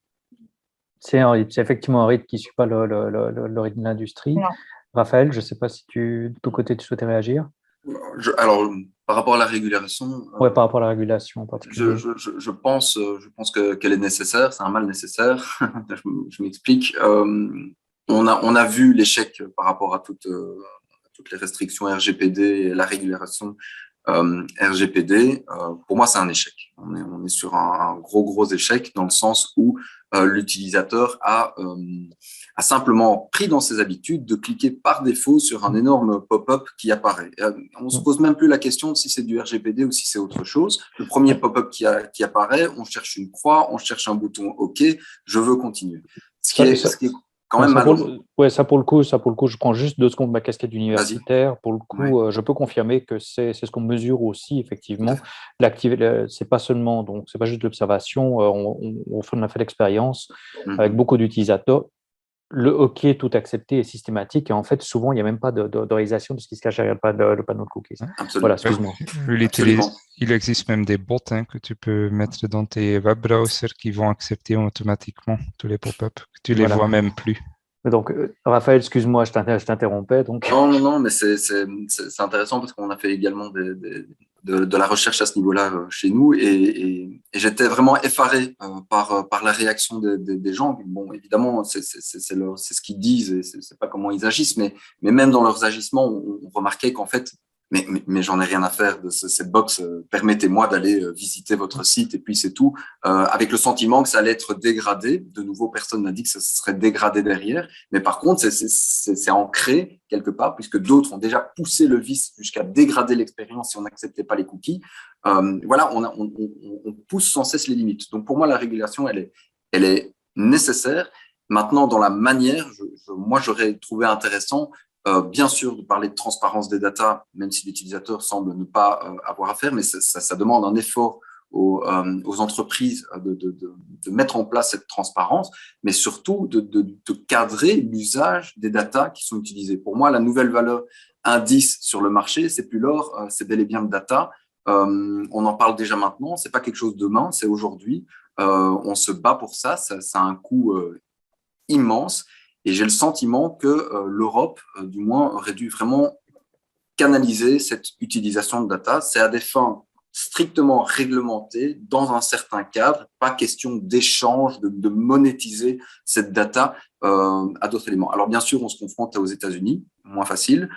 C'est effectivement un rythme qui ne suit pas le rythme de l'industrie. Non. Raphaël, je ne sais pas si de ton côté, tu souhaitais réagir. Alors, par rapport à la régulation, Oui, par rapport à la régulation en particulier. je pense qu'elle est nécessaire, c'est un mal nécessaire. Je m'explique. On a vu l'échec par rapport à toutes les restrictions RGPD et la régulation RGPD. Pour moi, c'est un échec. On est sur un gros échec dans le sens où l'utilisateur a simplement pris dans ses habitudes de cliquer par défaut sur un énorme pop-up qui apparaît. On ne se pose même plus la question de si c'est du RGPD ou si c'est autre chose. Le premier pop-up qui apparaît, on cherche une croix, on cherche un bouton OK, je veux continuer. Ce qui est quand même malheureux. Ça pour le coup, je prends juste 2 secondes ma casquette d'universitaire. Pour le coup, je peux confirmer que c'est ce qu'on mesure aussi, effectivement. C'est pas seulement, donc c'est pas juste de l'observation, on a fait l'expérience avec beaucoup d'utilisateurs. Le OK tout accepté est systématique et en fait, souvent, il n'y a même pas de réalisation de ce qui se cache derrière le panneau de cookies. Absolument. Voilà, excuse-moi. Il existe même des bots que tu peux mettre dans tes web browsers qui vont accepter automatiquement tous les pop-up. Tu les vois même plus. Donc, Raphaël, excuse-moi, je t'interrompais. Donc... Non, mais c'est intéressant parce qu'on a fait également de la recherche à ce niveau-là chez nous et j'étais vraiment effaré par la réaction des gens. Bon, évidemment, c'est ce qu'ils disent et c'est pas comment ils agissent, mais même dans leurs agissements, on remarquait qu'en fait, mais j'en ai rien à faire de cette box. Permettez-moi d'aller visiter votre site et puis c'est tout. Avec le sentiment que ça allait être dégradé. De nouveau, personne n'a dit que ça serait dégradé derrière. Mais par contre, c'est ancré quelque part puisque d'autres ont déjà poussé le vice jusqu'à dégrader l'expérience si on n'acceptait pas les cookies. Voilà, on pousse sans cesse les limites. Donc pour moi, la régulation, elle est nécessaire. Maintenant, dans la manière, moi, j'aurais trouvé intéressant bien sûr, de parler de transparence des data, même si l'utilisateur semble ne pas avoir à faire, mais ça demande un effort aux entreprises de mettre en place cette transparence, mais surtout de cadrer l'usage des data qui sont utilisées. Pour moi, la nouvelle valeur indice sur le marché, c'est plus l'or, c'est bel et bien le data. On en parle déjà maintenant, c'est pas quelque chose de demain, c'est aujourd'hui. On se bat pour ça a un coût immense. Et j'ai le sentiment que l'Europe, du moins, aurait dû vraiment canaliser cette utilisation de data. C'est à des fins strictement réglementées, dans un certain cadre, pas question d'échange, de monétiser cette data à d'autres éléments. Alors bien sûr, on se confronte aux États-Unis, moins facile,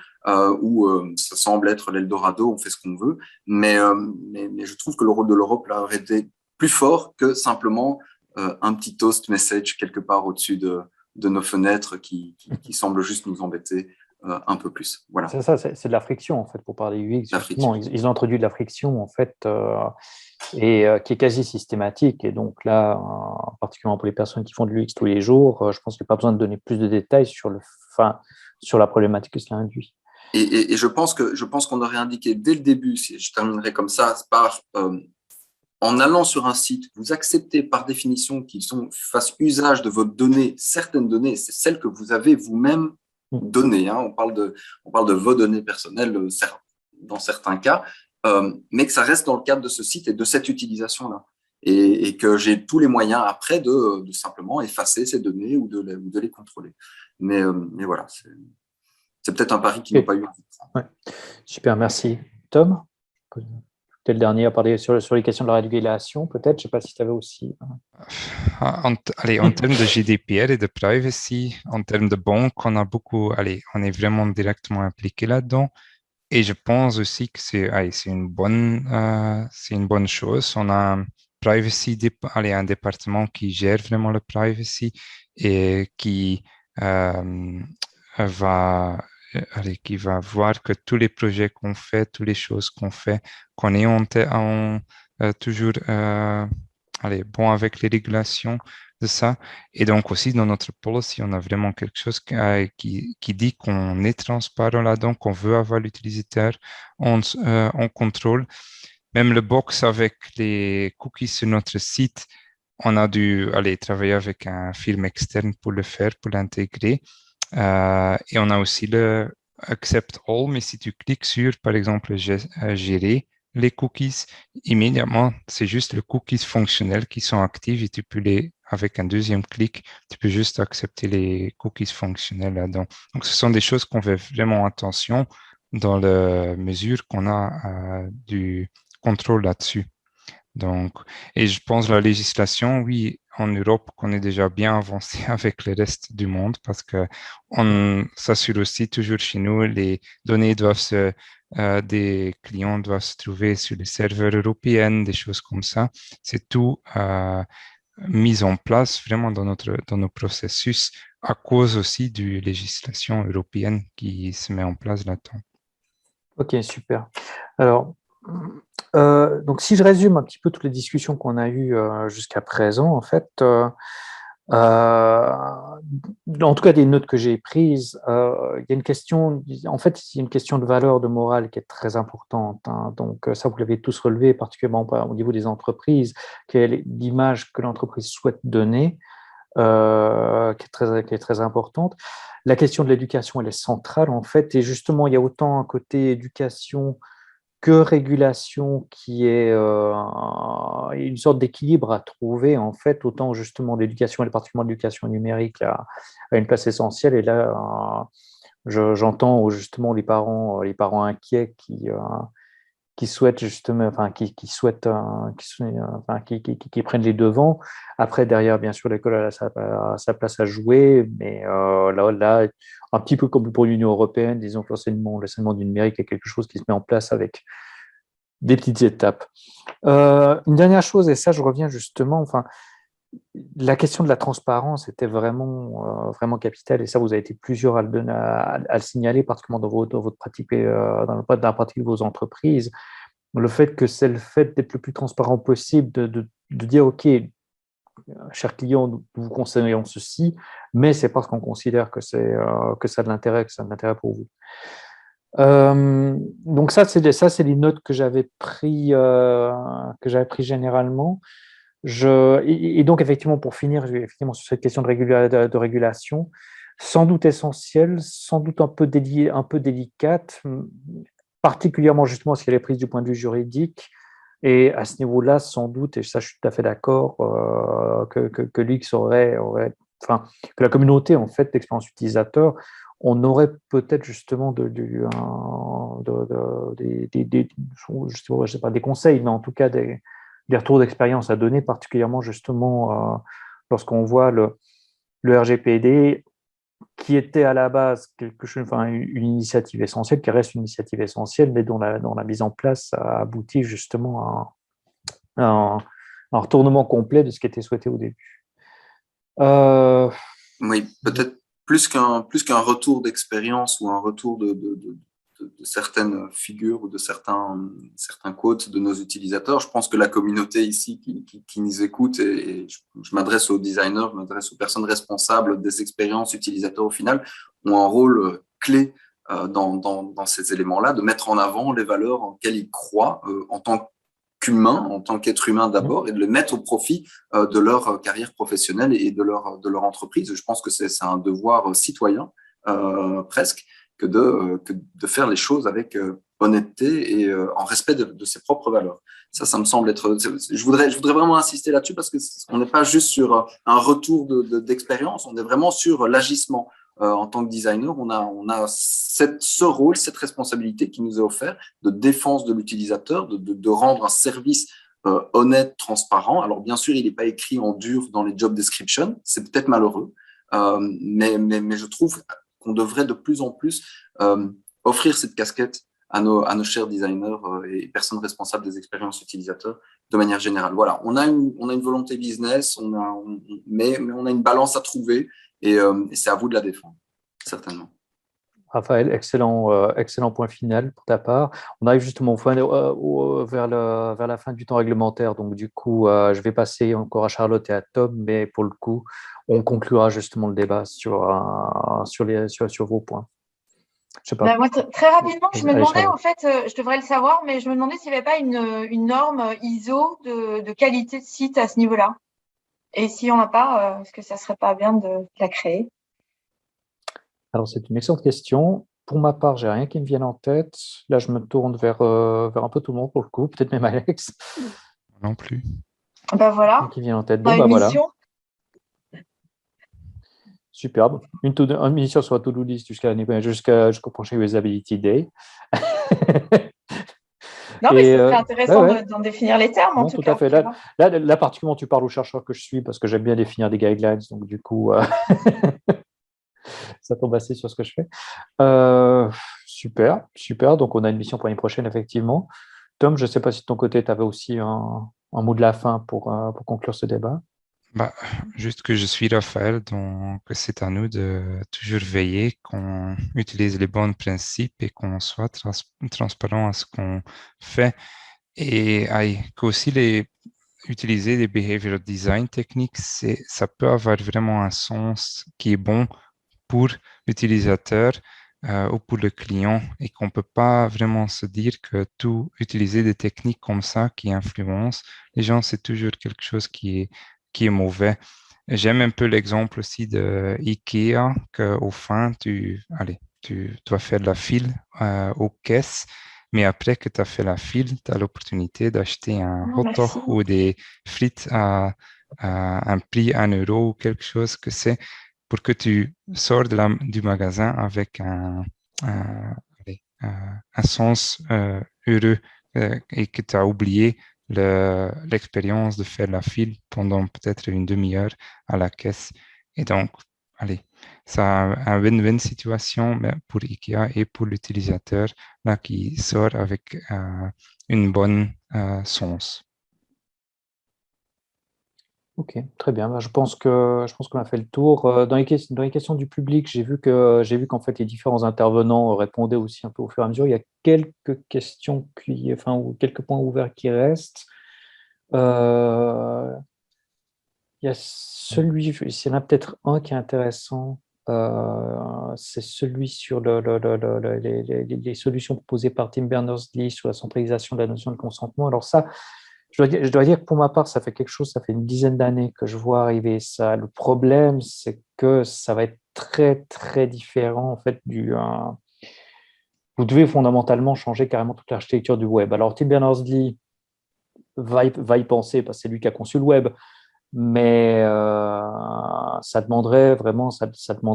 où ça semble être l'Eldorado, on fait ce qu'on veut, mais je trouve que le rôle de l'Europe là aurait été plus fort que simplement un petit toast message quelque part au-dessus de nos fenêtres qui semblent juste nous embêter un peu plus. Voilà. C'est ça, c'est de la friction, en fait, pour parler UX. Ils ont introduit de la friction, en fait, et qui est quasi systématique. Et donc là, particulièrement pour les personnes qui font de l'UX tous les jours, je pense qu'il n'y a pas besoin de donner plus de détails sur la problématique que cela induit. Et je pense qu'on aurait indiqué dès le début, si je terminerai comme ça, par... en allant sur un site, vous acceptez par définition qu'ils fassent usage de votre donnée, certaines données, c'est celles que vous avez vous-même données. On parle de vos données personnelles dans certains cas, mais que ça reste dans le cadre de ce site et de cette utilisation-là. Et que j'ai tous les moyens après de simplement effacer ces données ou de les contrôler. Mais voilà, c'est peut-être un pari qu'ils n'ont pas eu. Ouais. Super, merci. Tom ? Tu es le dernier à parler sur les questions de la régulation, peut-être. Je ne sais pas si tu avais aussi. En termes de GDPR et de privacy, en termes de banque, on est vraiment directement impliqué là-dedans. Et je pense aussi que c'est une bonne chose. On a un privacy, un département qui gère vraiment le privacy et qui va voir que tous les projets qu'on fait, toutes les choses qu'on fait, qu'on est toujours bon avec les régulations de ça. Et donc aussi dans notre policy, on a vraiment quelque chose qui dit qu'on est transparent là-dedans, qu'on veut avoir l'utilisateur en contrôle. Même le box avec les cookies sur notre site, on a dû travailler avec un firme externe pour le faire, pour l'intégrer. Et on a aussi le Accept All, mais si tu cliques sur, par exemple, gérer les cookies, immédiatement, c'est juste les cookies fonctionnels qui sont actifs et tu peux les avec un deuxième clic, tu peux juste accepter les cookies fonctionnels là-dedans. Donc, ce sont des choses qu'on fait vraiment attention dans la mesure qu'on a du contrôle là-dessus. Donc, et je pense la législation, oui, en Europe, qu'on est déjà bien avancé avec le reste du monde parce que on s'assure aussi toujours chez nous, les données des clients doivent se trouver sur les serveurs européens, des choses comme ça. C'est tout mis en place vraiment dans nos processus à cause aussi de législation européenne qui se met en place là-dedans. Ok, super. Alors, donc si je résume un petit peu toutes les discussions qu'on a eues jusqu'à présent, en fait, en tout cas des notes que j'ai prises, il y a une question, en fait, il y a une question de valeur, de morale qui est très importante. Hein. Donc ça, vous l'avez tous relevé, particulièrement au niveau des entreprises, quelle est l'image que l'entreprise souhaite donner, qui est très importante. La question de l'éducation, elle est centrale, en fait, et justement, il y a autant un côté éducation que régulation qui est une sorte d'équilibre à trouver, en fait, autant justement l'éducation, et particulièrement l'éducation numérique, a une place essentielle. Et là, j'entends justement les parents inquiets qui souhaitent justement, enfin, qui souhaitent, qui prennent les devants. Après, derrière, bien sûr, l'école a sa place à jouer, mais là, un petit peu comme pour l'Union européenne, disons que l'enseignement du numérique est quelque chose qui se met en place avec des petites étapes. Une dernière chose, et ça, je reviens justement, enfin, la question de la transparence était vraiment capitale, et ça, vous avez été plusieurs à le signaler, particulièrement dans votre pratique, dans la pratique de vos entreprises. Le fait que c'est le fait d'être le plus transparent possible, de dire, OK, chers clients, nous vous conseillons ceci, mais c'est parce qu'on considère que ça a de l'intérêt, pour vous. Donc ça, c'est les notes que j'avais pris généralement. Et donc, effectivement, pour finir, effectivement, sur cette question de régulation, sans doute essentielle, sans doute un peu délicate, particulièrement justement si elle est prise du point de vue juridique. Et à ce niveau-là, sans doute, et ça, je suis tout à fait d'accord, que l'X enfin, que la communauté, en fait, d'expérience utilisateur, on aurait peut-être justement je sais pas, des conseils, mais en tout cas des retours d'expérience à donner, particulièrement justement lorsqu'on voit le RGPD, qui était à la base quelque chose, enfin, une initiative essentielle, qui reste une initiative essentielle, mais dont la mise en place a abouti justement à un retournement complet de ce qui était souhaité au début. Oui, peut-être plus qu'un retour d'expérience ou un retour de certaines figures ou de certains quotes de nos utilisateurs. Je pense que la communauté ici qui nous écoute, et je m'adresse aux designers, je m'adresse aux personnes responsables des expériences utilisateurs au final, ont un rôle clé dans ces éléments-là, de mettre en avant les valeurs en lesquelles ils croient en tant qu'humain, en tant qu'être humain d'abord, et de le mettre au profit de leur carrière professionnelle et de leur entreprise. Je pense que c'est un devoir citoyen presque que de faire les choses avec honnêteté et en respect de ses propres valeurs. Ça me semble être... Je voudrais vraiment insister là-dessus parce qu'on n'est pas juste sur un retour d'expérience, on est vraiment sur l'agissement. En tant que designer, on a ce rôle, cette responsabilité qui nous est offerte de défense de l'utilisateur, de rendre un service honnête, transparent. Alors bien sûr, il n'est pas écrit en dur dans les job descriptions, c'est peut-être malheureux, mais je trouve qu'on devrait de plus en plus offrir cette casquette à nos chers designers et personnes responsables des expériences utilisateurs de manière générale. Voilà, on a une volonté business, mais on a une balance à trouver et c'est à vous de la défendre, certainement. Raphaël, excellent point final pour ta part. On arrive justement vers la fin du temps réglementaire, donc du coup, je vais passer encore à Charlotte et à Tom, mais pour le coup, on conclura justement le débat sur vos points. Je sais pas. Moi, très rapidement, je me demandais, en fait, je devrais le savoir, mais je me demandais s'il n'y avait pas une norme ISO de qualité de site à ce niveau-là. Et si on n'a pas, est-ce que ça ne serait pas bien de la créer? Alors, c'est une excellente question. Pour ma part, je n'ai rien qui me vienne en tête. Là, je me tourne vers un peu tout le monde pour le coup, peut-être même Alex. Non plus. Ben voilà. Qui vient en tête. Bon, ben voilà. superbe. Une mission sur la to-do list jusqu'au prochain Usability Day. Non, mais c'est intéressant d'en définir les termes, en tout cas. Tout à fait. Là, particulièrement, tu parles aux chercheurs que je suis parce que j'aime bien définir des guidelines. Donc, du coup, ça tombe assez sur ce que je fais. Super. Donc, on a une mission pour l'année prochaine, effectivement. Tom, je ne sais pas si de ton côté, tu avais aussi un mot de la fin pour conclure ce débat. Juste que je suis Raphaël, donc c'est à nous de toujours veiller qu'on utilise les bons principes et qu'on soit transparent à ce qu'on fait. Et qu'aussi utiliser des behavioral design techniques, ça peut avoir vraiment un sens qui est bon pour l'utilisateur ou pour le client et qu'on ne peut pas vraiment se dire que tout utiliser des techniques comme ça qui influencent les gens, c'est toujours quelque chose qui est mauvais. J'aime un peu l'exemple aussi de IKEA, qu'au fin, tu dois faire la file aux caisses, mais après que tu as fait la file, tu as l'opportunité d'acheter un hot dog ou des frites à un prix 1 euro ou quelque chose que c'est pour que tu sors du magasin avec un sens heureux et que tu as oublié l'expérience de faire la file pendant peut-être une demi-heure à la caisse. Et donc, c'est un win-win situation pour IKEA et pour l'utilisateur là qui sort avec une bonne sens. Ok, très bien. Je pense qu'on a fait le tour. Dans les questions du public, j'ai vu qu'en fait les différents intervenants répondaient aussi un peu au fur et à mesure. Il y a quelques questions ou quelques points ouverts qui restent. Il y a il y en a peut-être un qui est intéressant. C'est celui sur les solutions proposées par Tim Berners-Lee sur la centralisation de la notion de consentement. Alors ça, je dois dire que pour ma part, ça fait une dizaine d'années que je vois arriver ça. Le problème, c'est que ça va être très, très différent en fait vous devez fondamentalement changer carrément toute l'architecture du web. Alors, Tim Berners-Lee va y penser parce que c'est lui qui a conçu le web, mais ça demanderait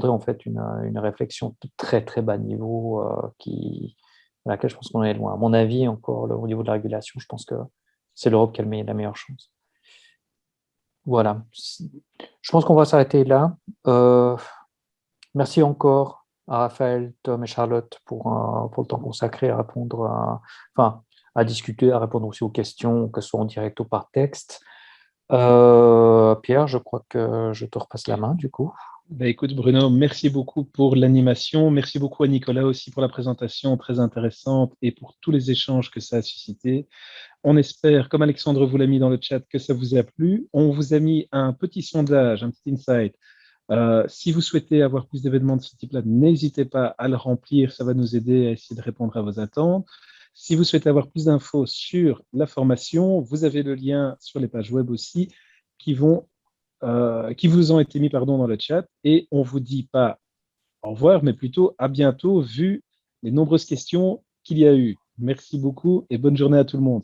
en fait une réflexion de très, très bas niveau à laquelle je pense qu'on est loin. À mon avis, encore au niveau de la régulation, je pense que c'est l'Europe qui a la meilleure chance. Voilà. Je pense qu'on va s'arrêter là. Merci encore à Raphaël, Tom et Charlotte pour le temps consacré à répondre à discuter, à répondre aussi aux questions, que ce soit en direct ou par texte. Pierre, je crois que je te repasse la main du coup. Écoute Bruno, merci beaucoup pour l'animation. Merci beaucoup à Nicolas aussi pour la présentation très intéressante et pour tous les échanges que ça a suscité. On espère, comme Alexandre vous l'a mis dans le chat, que ça vous a plu. On vous a mis un petit sondage, un petit insight. Si vous souhaitez avoir plus d'événements de ce type-là, n'hésitez pas à le remplir. Ça va nous aider à essayer de répondre à vos attentes. Si vous souhaitez avoir plus d'infos sur la formation, vous avez le lien sur les pages web aussi qui vous ont été mis dans le chat. Et on ne vous dit pas au revoir, mais plutôt à bientôt, vu les nombreuses questions qu'il y a eu. Merci beaucoup et bonne journée à tout le monde.